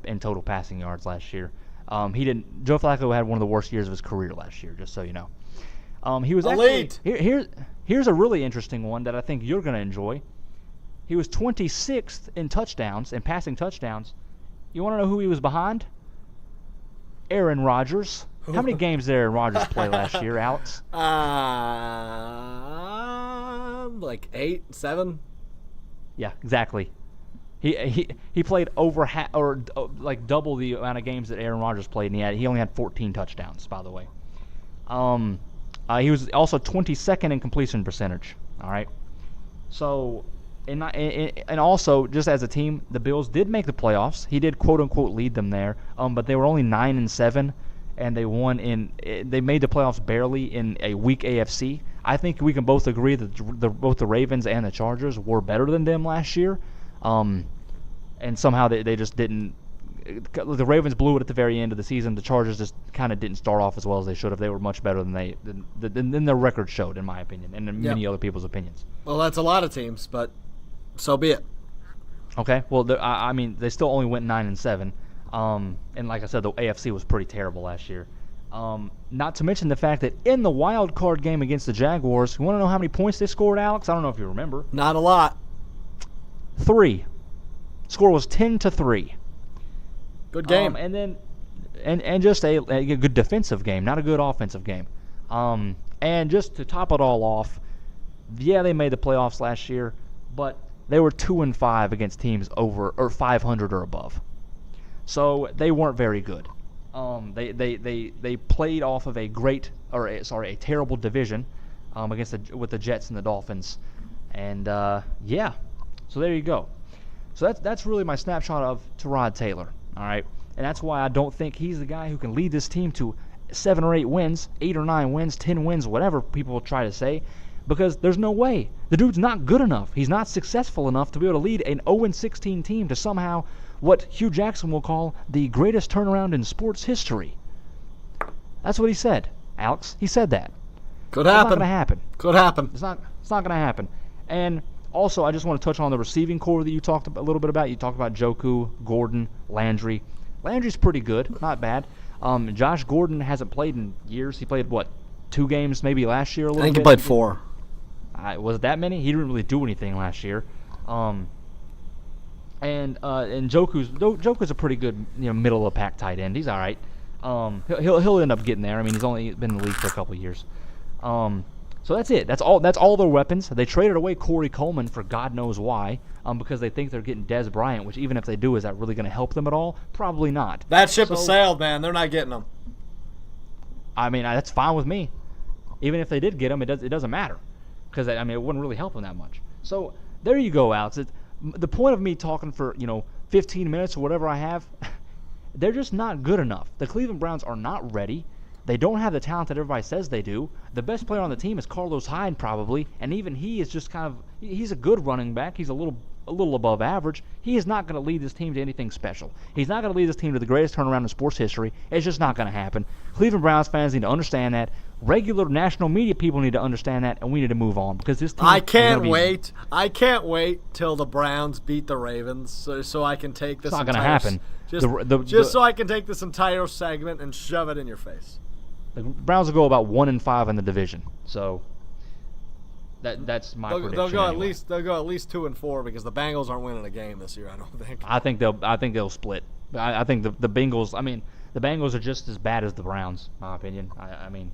in total passing yards last year. Joe Flacco had one of the worst years of his career last year, just so you know. He was elite. Here's a really interesting one that I think you're going to enjoy. He was 26th in touchdowns, in passing touchdowns. You want to know who he was behind? Aaron Rodgers. How many games did Aaron Rodgers play last year, Alex? Like 8, 7. Yeah, exactly. He played over like double the amount of games that Aaron Rodgers played, and he only had 14 touchdowns, by the way. He was also 22nd in completion percentage. All right. So, and also just as a team, the Bills did make the playoffs. He did quote unquote lead them there, but they were only 9-7. And they made the playoffs barely in a weak AFC. I think we can both agree that both the Ravens and the Chargers were better than them last year. And somehow they just didn't. The Ravens blew it at the very end of the season. The Chargers just kind of didn't start off as well as they should have. They were much better than their record showed, in my opinion, and in many other people's opinions. Well, that's a lot of teams, but so be it. Okay. Well, I mean, they still only went 9-7. And like I said, the AFC was pretty terrible last year. Not to mention the fact that in the wild card game against the Jaguars, you want to know how many points they scored, Alex? I don't know if you remember. Not a lot. 3. Score was 10-3. Good game. And then, and just a good defensive game, not a good offensive game. And just to top it all off, yeah, they made the playoffs last year, but they were 2-5 against teams over or 500 or above. So they weren't very good. They played off of a terrible division with the Jets and the Dolphins, and yeah. So there you go. So that's really my snapshot of Tyrod Taylor. All right, and that's why I don't think he's the guy who can lead this team to 7 or 8 wins, 8 or 9 wins, 10 wins, whatever people will try to say, because there's no way. The dude's not good enough. He's not successful enough to be able to lead an 0-16 team to somehow what Hugh Jackson will call the greatest turnaround in sports history. That's what he said, Alex. He said that. Could happen. It's not going to happen. Could happen. It's not going to happen. And also, I just want to touch on the receiving core that you talked a little bit about. You talked about Njoku, Gordon, Landry. Landry's pretty good, not bad. Josh Gordon hasn't played in years. He played, 2 games maybe last year. A little I think bit. he played 4. Was it that many? He didn't really do anything last year. And Njoku's a pretty good middle of the pack tight end. He's all right. He'll end up getting there. I mean, he's only been in the league for a couple of years. So that's it. That's all their weapons. They traded away Corey Coleman for God knows why. Because they think they're getting Dez Bryant, which even if they do, is that really going to help them at all? Probably not. That ship has sailed, man. They're not getting him. I mean, that's fine with me. Even if they did get him, it doesn't matter. Because, I mean, it wouldn't really help them that much. So there you go, Alex. The point of me talking for, 15 minutes or whatever I have, they're just not good enough. The Cleveland Browns are not ready. They don't have the talent that everybody says they do. The best player on the team is Carlos Hyde probably, and even he is just he's a good running back. He's a little above average. He is not going to lead this team to anything special. He's not going to lead this team to the greatest turnaround in sports history. It's just not going to happen. Cleveland Browns fans need to understand that. Regular national media people need to understand that, and we need to move on because this team. I can't wait. I can't wait till the Browns beat the Ravens, so I can take this. It's not going to happen. Just so I can take this entire segment and shove it in your face. The Browns will go about 1-5 in the division. So that's my prediction. They'll go anyway. They'll go at least 2-4 because the Bengals aren't winning a game this year. I don't think. I think they'll split. I think the Bengals. I mean, the Bengals are just as bad as the Browns, in my opinion. I mean,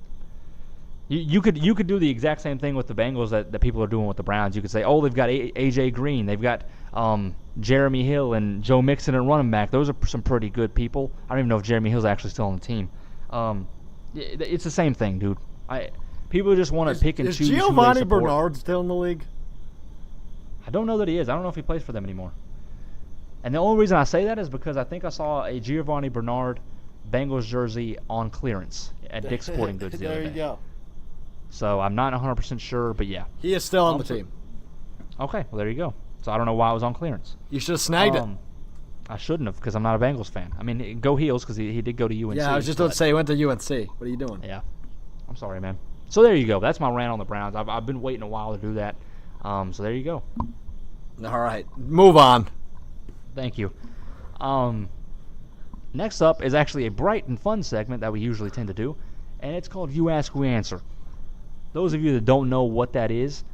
you could do the exact same thing with the Bengals that people are doing with the Browns. You could say, oh, they've got AJ Green, they've got Jeremy Hill and Joe Mixon at running back. Those are some pretty good people. I don't even know if Jeremy Hill's actually still on the team. It's the same thing, dude. People just want to pick and choose. Is Giovanni Bernard still in the league? I don't know that he is. I don't know if he plays for them anymore. And the only reason I say that is because I think I saw a Giovanni Bernard Bengals jersey on clearance at Dick's Sporting Goods the other day. There you go. So I'm not 100% sure, but yeah. He is still on the team. Okay, well, there you go. So I don't know why it was on clearance. You should have snagged it. I shouldn't have because I'm not a Bengals fan. I mean, go Heels because he did go to UNC. Yeah, I was just about to say he went to UNC. What are you doing? Yeah. I'm sorry, man. So there you go. That's my rant on the Browns. I've been waiting a while to do that. So there you go. All right. Move on. Thank you. Next up is actually a bright and fun segment that we usually tend to do, and it's called You Ask, We Answer. Those of you that don't know what that is,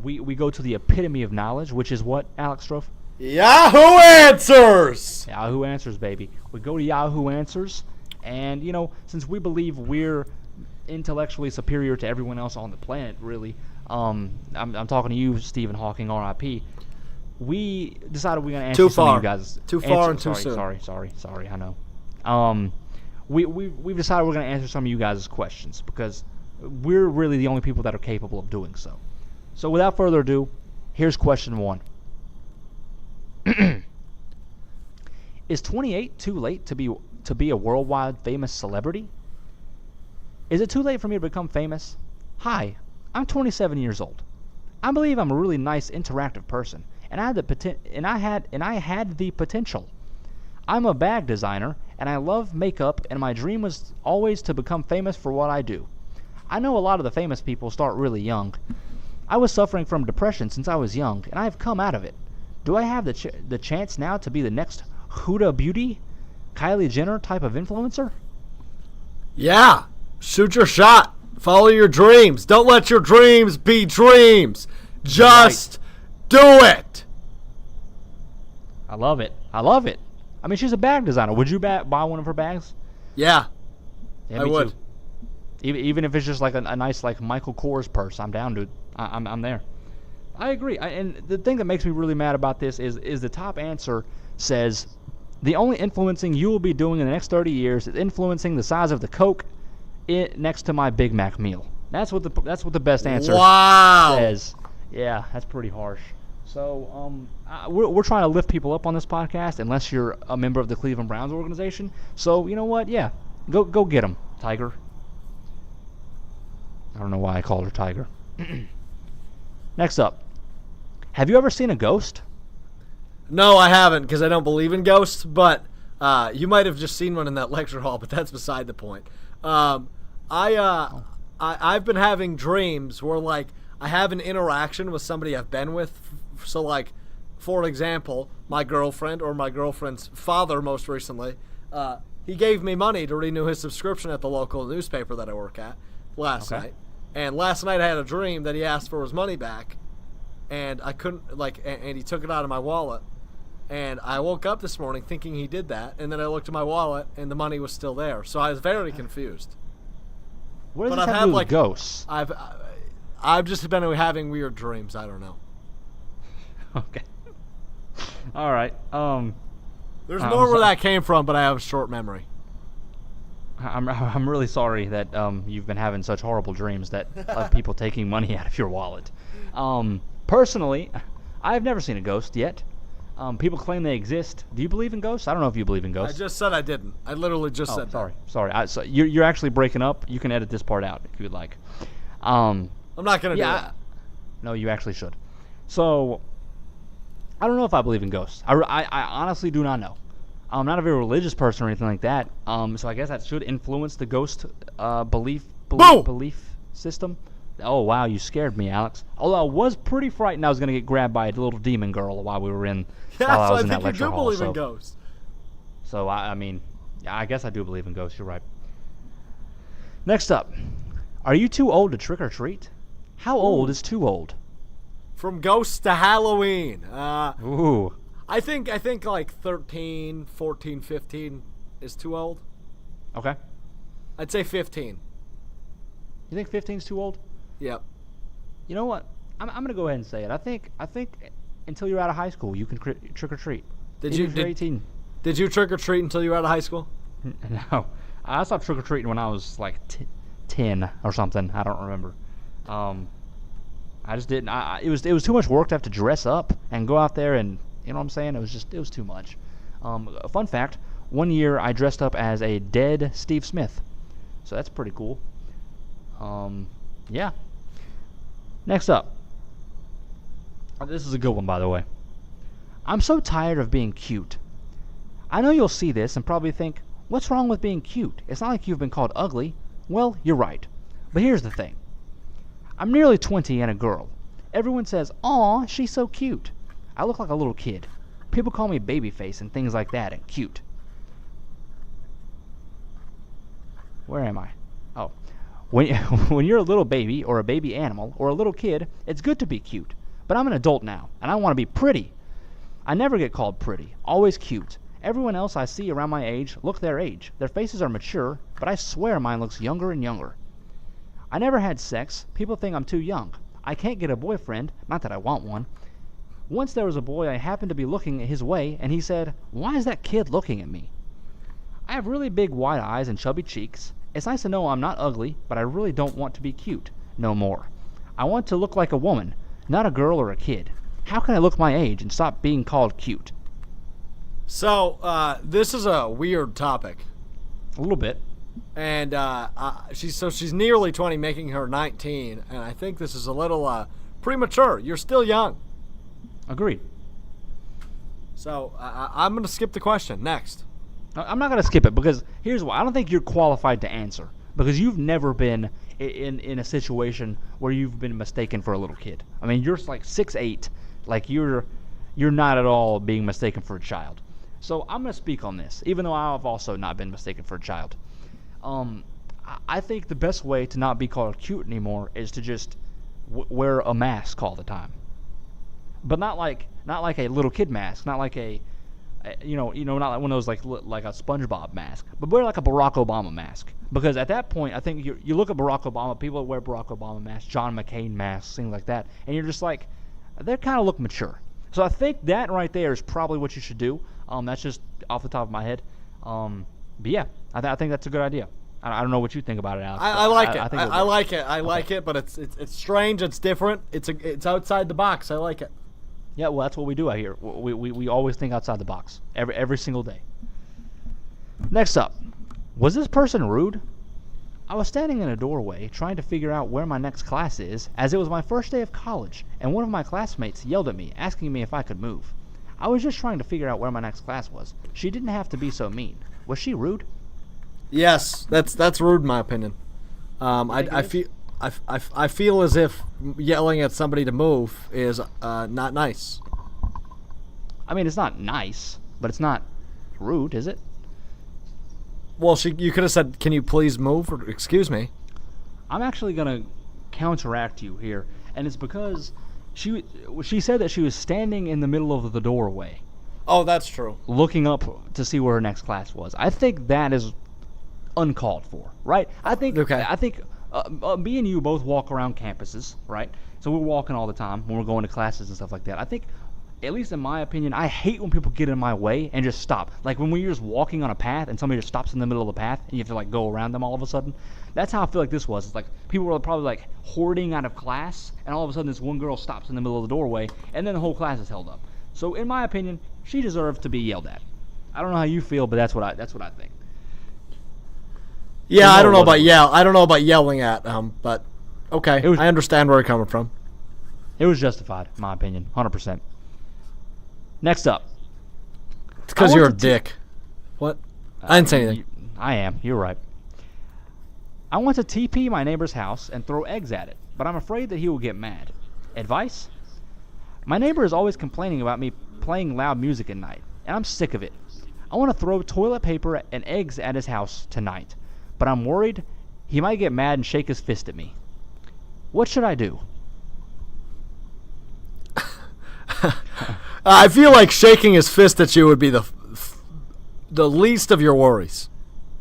we go to the epitome of knowledge, which is what, Alex Strofe? Yahoo Answers! Yahoo Answers, baby. We go to Yahoo Answers, and, since we believe we're intellectually superior to everyone else on the planet, really, I'm talking to you, Stephen Hawking, R.I.P., we decided we're going to answer some of you guys. Too far and too soon. Sorry, I know. We've decided we're going to answer some of you guys' questions because we're really the only people that are capable of doing so. So without further ado, here's question 1. Is 28 too late to be a worldwide famous celebrity? Is it too late for me to become famous? Hi, I'm 27 years old. I believe I'm a really nice, interactive person, and I had the potential. I'm a bag designer, and I love makeup, and my dream was always to become famous for what I do. I know a lot of the famous people start really young. I was suffering from depression since I was young, and I have come out of it. Do I have the chance now to be the next Huda Beauty, Kylie Jenner type of influencer? Yeah. Shoot your shot. Follow your dreams. Don't let your dreams be dreams. Just do it. I love it. I mean, she's a bag designer. Would you buy one of her bags? Yeah, I would. Too. Even if it's just like a nice like Michael Kors purse, I'm down, dude. I'm there. I agree. And the thing that makes me really mad about this is the top answer says the only influencing you will be doing in the next 30 years is influencing the size of the Coke next to my Big Mac meal. That's what the best answer says. Yeah, that's pretty harsh. So we're trying to lift people up on this podcast unless you're a member of the Cleveland Browns organization. So you know what? Yeah, go get them, Tiger. I don't know why I called her Tiger. Next up, have you ever seen a ghost? No, I haven't because I don't believe in ghosts, but you might have just seen one in that lecture hall, but that's beside the point. I've been having dreams where, like, I have an interaction with somebody I've been with. So, like, for example, my girlfriend or my girlfriend's father most recently, he gave me money to renew his subscription at the local newspaper that I work at. last Okay. night. And last night I had a dream that he asked for his money back, and I couldn't and he took it out of my wallet. And I woke up this morning thinking he did that, and then I looked at my wallet and the money was still there. So I was very confused. What does But this I've have to had, do with like- ghosts? I've just been having weird dreams. I don't know. Okay. All right. There's I'm more where so- that came from, but I have a short memory. I'm really sorry that you've been having such horrible dreams that of people taking money out of your wallet. Personally, I've never seen a ghost yet. People claim they exist. Do you believe in ghosts? I don't know if you believe in I ghosts. just said I didn't. I literally just said Sorry. So you're actually breaking up. You can edit this part out if you would like. that. I'm not going to do Yeah. that. No, you actually should. So, I don't know if I believe in ghosts. I honestly do not know. I'm not a very religious person or anything like that. So I guess that should influence the ghost belief system. Oh wow, you scared me, Alex. Although I was pretty frightened I was gonna get grabbed by a little demon girl while we were in. Yeah, while I so was I in that think you lecture do hall. believe in So, ghosts. so I mean, yeah, I guess I do believe in ghosts. You're right. Next up, are you too old to trick or treat? How old is too old? From ghosts to Halloween. Ooh. I think like 13, 14, 15 is too old. Okay. I'd say 15. You think 15 is too old? Yep. You know what? I'm gonna go ahead and say it. I think until you're out of high school, you can trick or treat. Did Even you if you're did, 18? did you trick or treat until you were out of high school? No, I stopped trick or treating when I was like 10 or something. I don't remember. I just didn't. It was too much work to have to dress up and go out there and you know what I'm saying. It was too much. A fun fact: one year I dressed up as a dead Steve Smith, so that's pretty cool. Yeah. Next up. This is a good one, by the way. I'm so tired of being cute. I know you'll see this and probably think, what's wrong with being cute? It's not like you've been called ugly. Well, you're right. But here's the thing. I'm nearly 20 and a girl. Everyone says, aw, she's so cute. I look like a little kid. People call me babyface and things like that and cute. Where am I? Oh. When you're a little baby or a baby animal or a little kid, it's good to be cute. But I'm an adult now, and I want to be pretty. I never get called pretty, always cute. Everyone else I see around my age look their age. Their faces are mature, but I swear mine looks younger and younger. I never had sex. People think I'm too young. I can't get a boyfriend, not that I want one. Once there was a boy I happened to be looking his way, and he said, "Why is that kid looking at me?" I have really big wide eyes and chubby cheeks. It's nice to know I'm not ugly, but I really don't want to be cute no more. I want to look like a woman, not a girl or a kid. How can I look my age and stop being called cute? So this is a weird topic, A little bit. and she's nearly 20, making her 19, and I think this is a little premature. You're still young, Agreed. so I'm gonna skip the question. Next. I'm not going to skip it because here's why. I don't think you're qualified to answer because you've never been in a situation where you've been mistaken for a little kid. I mean, you're like 6'8", like you're not at all being mistaken for a child. So I'm going to speak on this, even though I've also not been mistaken for a child. I think the best way to not be called cute anymore is to just wear a mask all the time, but not like a little kid mask, not like a not like one of those like a SpongeBob mask, but wear like a Barack Obama mask. Because at that point, I think you look at Barack Obama, people that wear Barack Obama masks, John McCain masks, things like that, and you're just like, they kind of look mature. So I think that right there is probably what you should do. That's just off the top of my head. But yeah, I think that's a good idea. I don't know what you think about it, Alex. I like it. think I like it. I like it, but it's strange. It's different. It's outside the box. I like it. Yeah, well, that's what we do out here. We always think outside the box every single day. Next up, was this person rude? I was standing in a doorway trying to figure out where my next class is, as it was my first day of college, and one of my classmates yelled at me, asking me if I could move. I was just trying to figure out where my next class was. She didn't have to be so mean. Was she rude? Yes, that's rude in my opinion. I feel as if yelling at somebody to move is not nice. I mean, it's not nice, but it's not rude, is it? Well, you could have said, "Can you please move?" or "Excuse me." I'm actually gonna counteract you here, and it's because she said that she was standing in the middle of the doorway, Oh, that's true. looking up to see where her next class was. I think that is uncalled for, right? I think me and you both walk around campuses, right? So we're walking all the time when we're going to classes and stuff like that. I think, at least in my opinion, I hate when people get in my way and just stop. Like when we're just walking on a path and somebody just stops in the middle of the path and you have to like go around them all of a sudden. That's how I feel like this was. It's like people were probably like hoarding out of class, and all of a sudden this one girl stops in the middle of the doorway, and then the whole class is held up. So in my opinion, she deserved to be yelled at. I don't know how you feel, but that's what I think. Yeah, I don't know about yell. I don't know about yelling at but okay, I understand where you're coming from. It was justified, in my opinion, 100%. Next up. It's because you're a dick. What? I didn't say anything. I am. You're right. I want to TP my neighbor's house and throw eggs at it, but I'm afraid that he will get mad. Advice? My neighbor is always complaining about me playing loud music at night, and I'm sick of it. I want to throw toilet paper and eggs at his house tonight, but I'm worried he might get mad and shake his fist at me. What should I do? I feel like shaking his fist at you would be the least of your worries.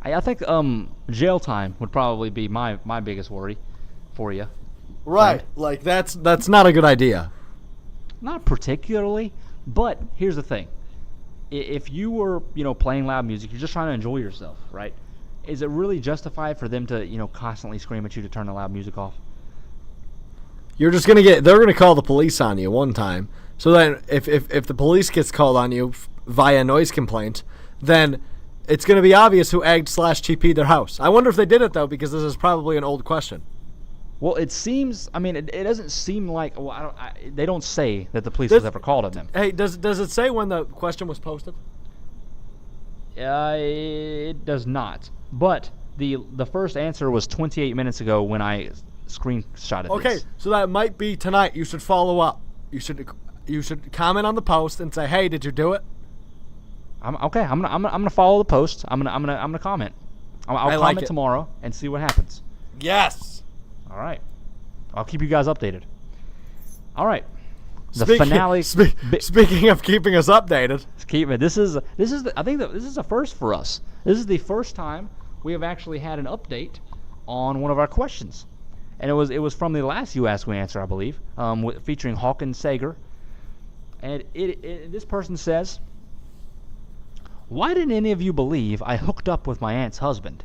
I think jail time would probably be my biggest worry for you. Right. Like that's not a good idea. Not particularly, but here's the thing. If you were, playing loud music, you're just trying to enjoy yourself, right? Is it really justified for them to, constantly scream at you to turn the loud music off? You're just they're gonna call the police on you one time. So then if the police gets called on you via noise complaint, then it's going to be obvious who egged/TP'd their house. I wonder if they did it, though, because this is probably an old question. Well, it seems, it doesn't seem like, they don't say that the police has ever called on them. Hey, does it say when the question was posted? It does not. But the first answer was 28 minutes ago when I screenshotted this. Okay, so that might be tonight. You should follow up. You should comment on the post and say, "Hey, did you do it?" I'm gonna follow the post. I'm gonna comment. I'll like comment it. tomorrow and see what happens. Yes. All right. I'll keep you guys updated. All right. The Speaking, finale. Speaking of keeping us updated, This is I think this is a first for us. This is the first time we have actually had an update on one of our questions, and it was from the last You Ask We Answer, I believe, featuring Hawkins Sager. And this person says, "Why didn't any of you believe I hooked up with my aunt's husband?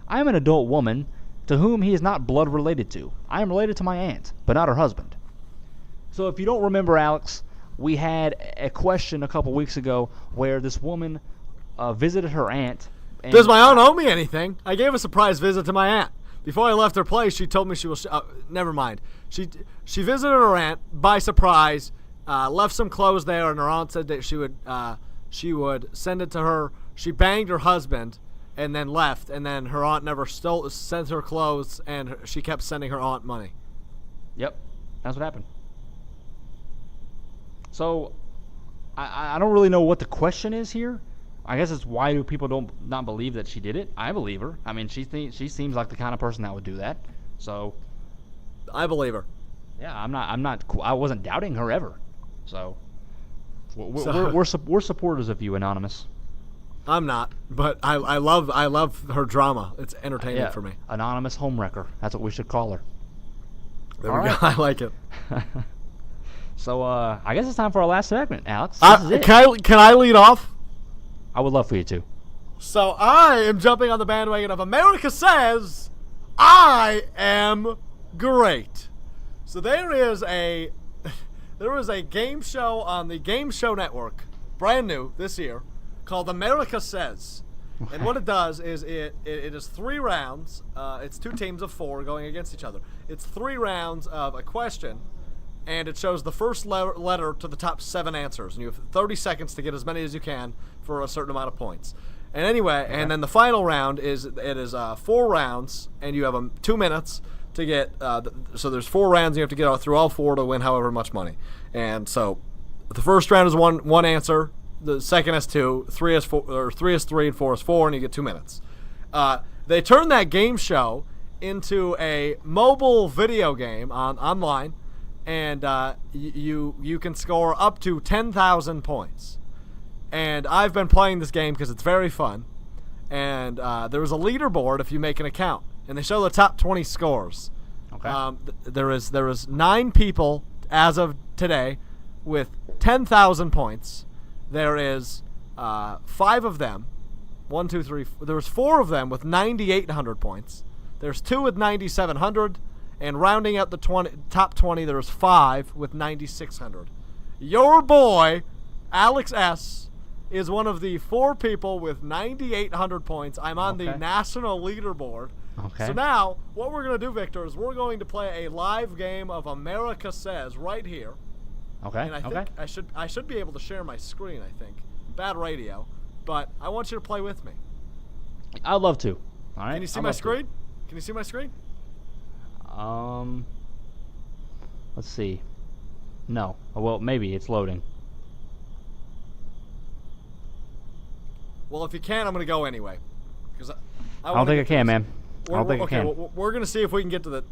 I am an adult woman to whom he is not blood related to. I am related to my aunt, but not her husband." So if you don't remember, Alex, we had a question a couple weeks ago where this woman visited her aunt. Does my aunt owe me anything? I gave a surprise visit to my aunt. Before I left her place, she told me she was... never mind. She visited her aunt by surprise, left some clothes there, and her aunt said that she would send it to her. She banged her husband and then left, and then her aunt never sent her clothes, and she kept sending her aunt money. Yep, that's what happened. So, I don't really know what the question is here. I guess it's why do people not believe that she did it? I believe her. She seems like the kind of person that would do that. So, I believe her. Yeah, I wasn't doubting her ever. So, we're supporters of you, Anonymous. I'm not, but I love her drama. It's entertaining for me. Anonymous homewrecker. That's what we should call her. There we go. I like it. So I guess it's time for our last segment, Alex. This is it. Can I lead off? I would love for you to. So I am jumping on the bandwagon of America Says I Am Great. So there is a game show on the Game Show Network, brand new this year, called America Says. And what it does is it is 3 rounds. It's 2 teams of 4 going against each other. It's 3 rounds of a question, and it shows the first letter to the top 7 answers. And you have 30 seconds to get as many as you can for a certain amount of points. And anyway, and then the final round is 4 rounds, and you have 2 minutes to get. So there's 4 rounds, and you have to get through all 4 to win however much money. And so the first round is one answer. The second is 2, 3 is 4, or 3 is 3, and 4 is 4, and you get 2 minutes. They turned that game show into a mobile video game online, and you can score up to 10,000 points. And I've been playing this game because it's very fun. And there is a leaderboard if you make an account, and they show the top 20 scores. Okay. There is 9 people as of today with 10,000 points. There is 5 of them. 1, 2, 3. There's 4 of them with 9,800 points. There's 2 with 9,700, and rounding out the top 20, there's 5 with 9,600. Your boy, Alex S., is one of the 4 people with 9,800 points. I'm on the national leaderboard. Okay. So now, what we're going to do, Victor, is we're going to play a live game of America Says right here. Okay. And I think I should be able to share my screen, I think. Bad radio, but I want you to play with me. I'd love to. All right. Can you see my screen? Can you see my screen? Let's see. No. Well, maybe it's loading. Well, if you can, I'm going to go anyway. Because I don't think I can, man. I don't think I can. Well, we're going to see if we can get to the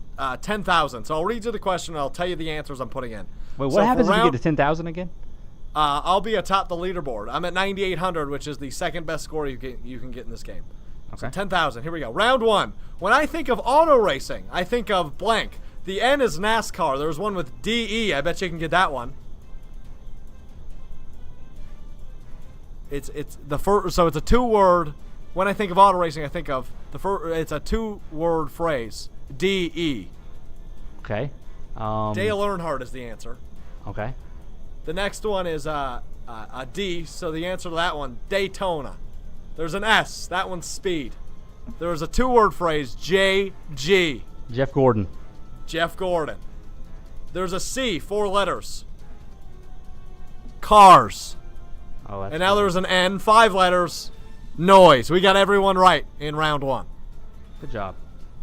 10,000. So I'll read you the question, and I'll tell you the answers I'm putting in. Wait, what happens if you get to 10,000 again? I'll be atop the leaderboard. I'm at 9,800, which is the second best score you can get in this game. Okay. So 10,000. Here we go. Round 1. When I think of auto racing, I think of blank. The N is NASCAR. There's one with DE. I bet you can get that one. It's the first. So it's a 2-word. When I think of auto racing, I think of the first. It's a 2-word phrase. DE. Okay. Dale Earnhardt is the answer. Okay. The next one is a D. So the answer to that one, Daytona. There's an S. That one's speed. There's a 2-word phrase, JG. Jeff Gordon. Jeff Gordon. There's a C, 4 letters. Cars. Oh, that's And now there's an N, 5 letters. Noise. We got everyone right in round 1. Good job.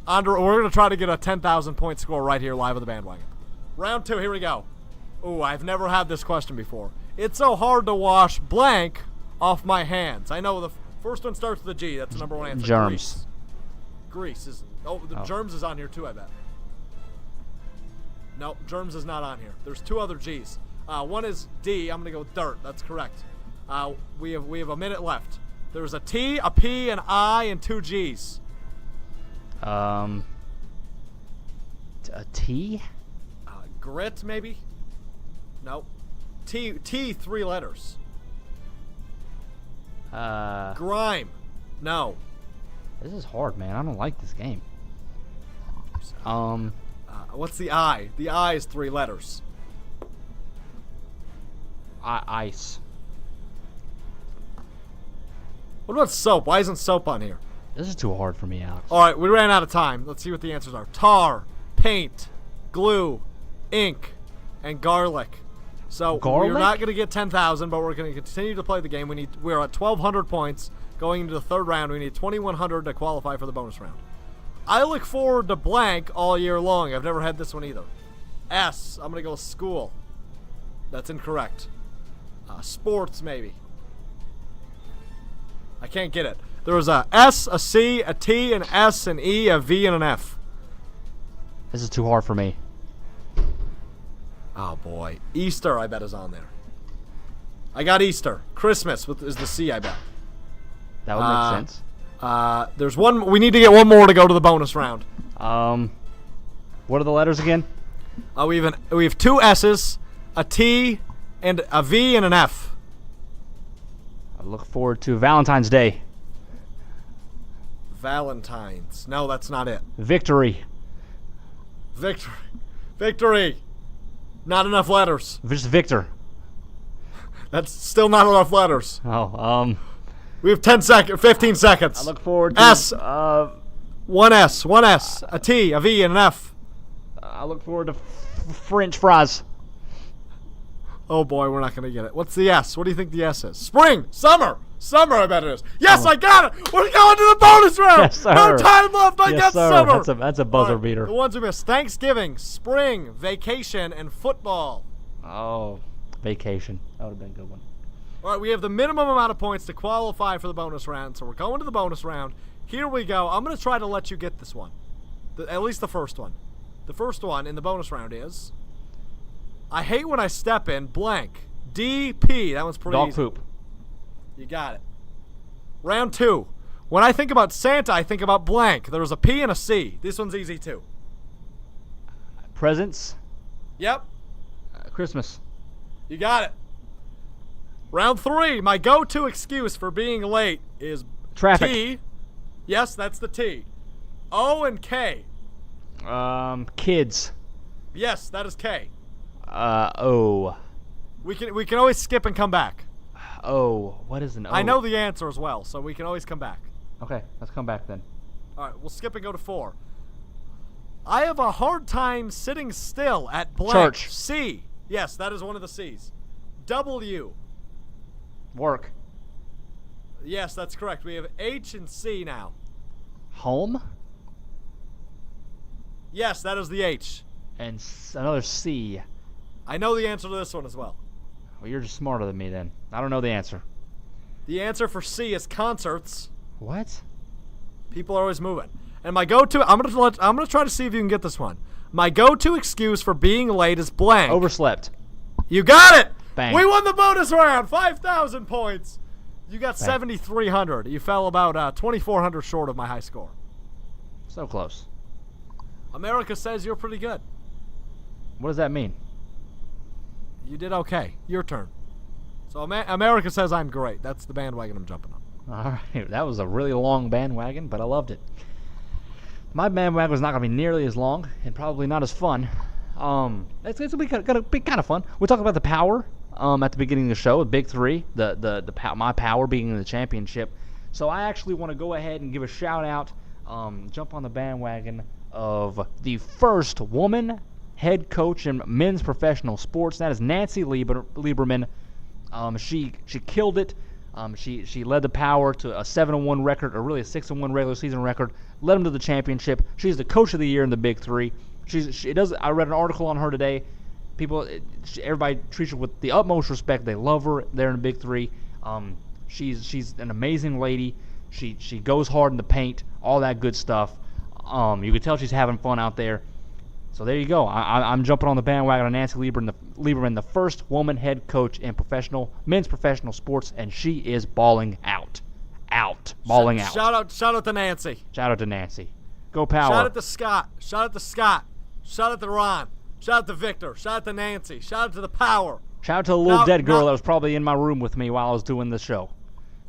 We're going to try to get a 10,000 point score right here live at the Bandwagon. Round 2, here we go. Ooh, I've never had this question before. It's so hard to wash blank off my hands. I know the first one starts with a G. That's the number 1 answer. Germs. Grease is. Germs is on here too, I bet. Nope, germs is not on here. There's 2 other G's. One is D. I'm gonna go with dirt. That's correct. We have a minute left. There's a T, a P, an I, and 2 G's. A T? Grit, maybe? Nope. T, 3 letters. Grime. No. This is hard, man. I don't like this game. What's the I? The I is 3 letters. Ice. What about soap? Why isn't soap on here? This is too hard for me, Alex. All right, we ran out of time. Let's see what the answers are. Tar, paint, glue, ink, and garlic. So Garlic? we're not going to get 10,000, but we're going to continue to play the game. We're at 1,200 points going into the 3rd round. We need 2,100 to qualify for the bonus round. I look forward to blank all year long. I've never had this one either. S. I'm going to go school. That's incorrect. Sports, maybe. I can't get it. There was a S, a C, a T, an S, an E, a V, and an F. This is too hard for me. Oh, boy. Easter, I bet, is on there. I got Easter. Christmas is the C, I bet. That would make sense. There's one. We need to get one more to go to the bonus round. What are the letters again? We have 2 S's, a T, and a V, and an F. I look forward to Valentine's Day. Valentine's. No, that's not it. Victory. Victory. Not enough letters. Just Victor. That's still not enough letters. Oh, We have 15 seconds. I look forward to S. One S, a T, a V, and an F. I look forward to French fries. Oh boy, we're not gonna get it. What's the S? What do you think the S is? Spring, summer, I bet it is. Yes, I got it. We're going to the bonus round. Yes, sir. No time left. I got sir. summer. That's a buzzer All right, beater. The ones we missed: Thanksgiving, spring, vacation, and football. Oh, vacation. That would have been a good one. All right, we have the minimum amount of points to qualify for the bonus round, so we're going to the bonus round. Here we go. I'm going to try to let you get this one. At least the first one. The first one in the bonus round is, I hate when I step in blank. DP. That one's pretty Dog easy. poop. You got it. Round 2. When I think about Santa, I think about blank. There was a P and a C. This one's easy too. Presents. Yep. Christmas. You got it. Round 3. My go-to excuse for being late is Traffic. T. Yes, that's the T. O and K. Kids. Yes, that is K. O. We can always skip and come back. O. What is an O? I know the answer as well, so we can always come back. Okay, let's come back then. All right, we'll skip and go to 4. I have a hard time sitting still at blank. Church. C. Yes, that is one of the C's. W. Work. Yes, that's correct. We have H and C now. Home. Yes, that is the H. And another C. I know the answer to this one as well. Well, you're just smarter than me then. I don't know the answer. The answer for C is concerts. What? People are always moving. And my go-to, I'm gonna try to see if you can get this one. My go-to excuse for being late is blank. Overslept. You got it. Bang. We won the bonus round. 5,000 points. You got Bang. 7,300. You fell about 2,400 short of my high score. So close. America says you're pretty good. What does that mean? You did okay. Your turn. So America says I'm great. That's the bandwagon I'm jumping on. All right, that was a really long bandwagon, but I loved it. My bandwagon was not going to be nearly as long and probably not as fun. It's gonna be kind of fun. We talked about the power at the beginning of the show, the BIG3, my power being in the championship. So I actually want to go ahead and give a shout out, jump on the bandwagon of the first woman head coach in men's professional sports. That is Nancy Lieberman. She killed it. She led the Power to a 7-1 record, or really a 6-1 regular season record. Led them to the championship. She's the coach of the year in the BIG3. I read an article on her today. Everybody treats her with the utmost respect. They love her there in the BIG3. She's an amazing lady. She goes hard in the paint, all that good stuff. You can tell she's having fun out there. So there you go. I'm jumping on the bandwagon of Nancy Lieberman, the first woman head coach in men's professional sports, and she is balling out. Balling out. Shout out to Nancy. Shout out to Nancy. Go Power. Shout out to Scott. Shout out to Scott. Shout out to Ron. Shout out to Victor. Shout out to Nancy. Shout out to the Power. Shout out to the little dead girl that was probably in my room with me while I was doing the show.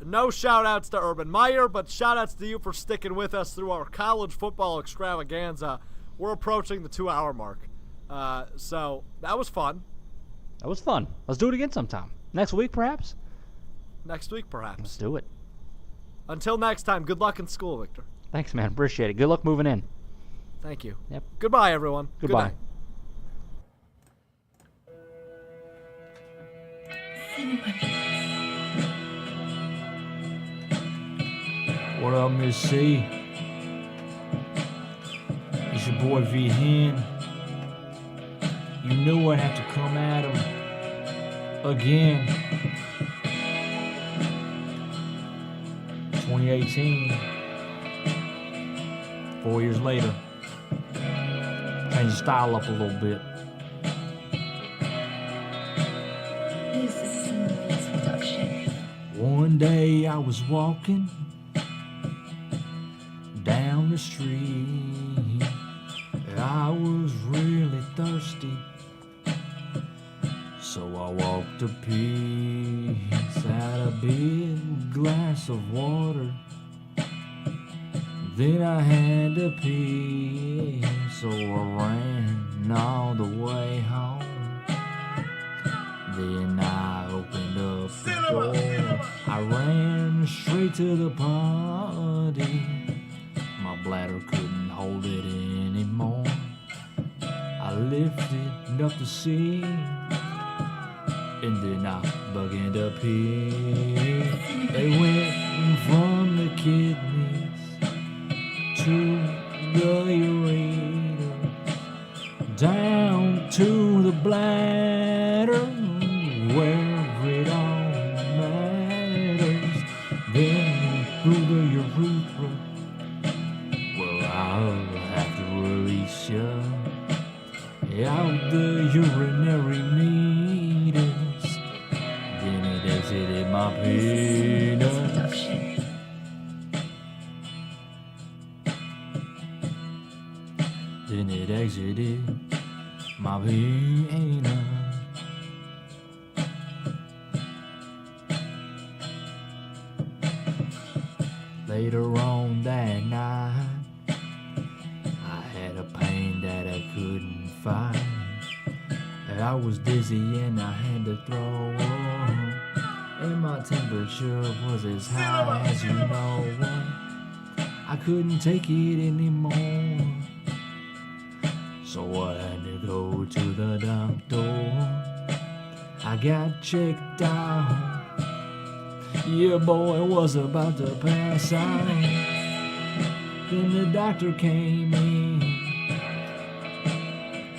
No shout outs to Urban Meyer, but shout outs to you for sticking with us through our college football extravaganza. We're approaching the 2-hour mark. So that was fun. That was fun. Let's do it again sometime. Next week, perhaps? Next week, perhaps. Let's do it. Until next time, good luck in school, Victor. Thanks, man. Appreciate it. Good luck moving in. Thank you. Yep. Goodbye, everyone. Goodbye. Good night. What up, Miss C? It's your boy V Hen. You knew I'd have to come at him again. 2018. 4 years later. Change the style up a little bit. This is a Smoothie's production. One day I was walking down the street. I was really thirsty, so I walked a piece, had a big glass of water. Then I had to pee, so I ran all the way home. Then I opened up the door. I ran straight to the party. My bladder couldn't hold it anymore. I lifted up the seat, and then I began to pee. They went from the kidneys to the ureter, down to the bladder, where it all matters. Then through the urethra, where I'll have to imaginary meters. Then it exited my penis. Production. Then it exited my penis. Later on that night, I had a pain that I couldn't fight. I was dizzy and I had to throw up, and my temperature was as high as you know what. I couldn't take it anymore, so I had to go to the doctor. I got checked out. Yeah, boy, was about to pass out. Then the doctor came in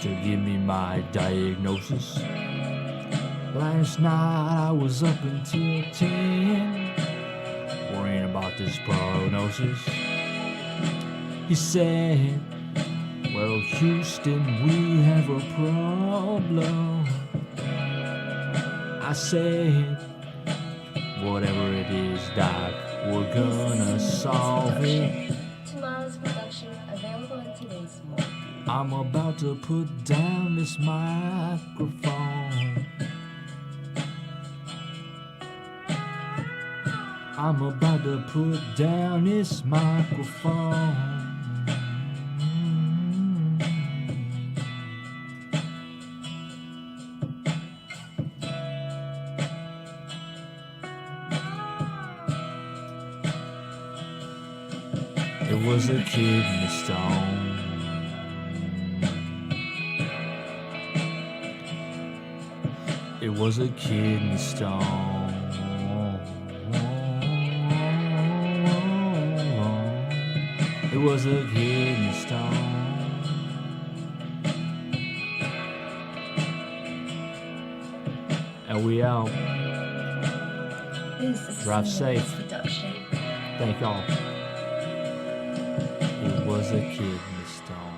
to give me my diagnosis. Last night I was up until 10, worrying about this prognosis. He said, well, Houston, we have a problem. I said, whatever it is, Doc, we're gonna solve it. Tomorrow's production available in today's morning. I'm about to put down this microphone. I'm about to put down this microphone. It was a kidney stone. It was a kidney stone. It was a kidney stone. And we out. This is Drive a safe. production. Thank y'all. It was a kidney stone.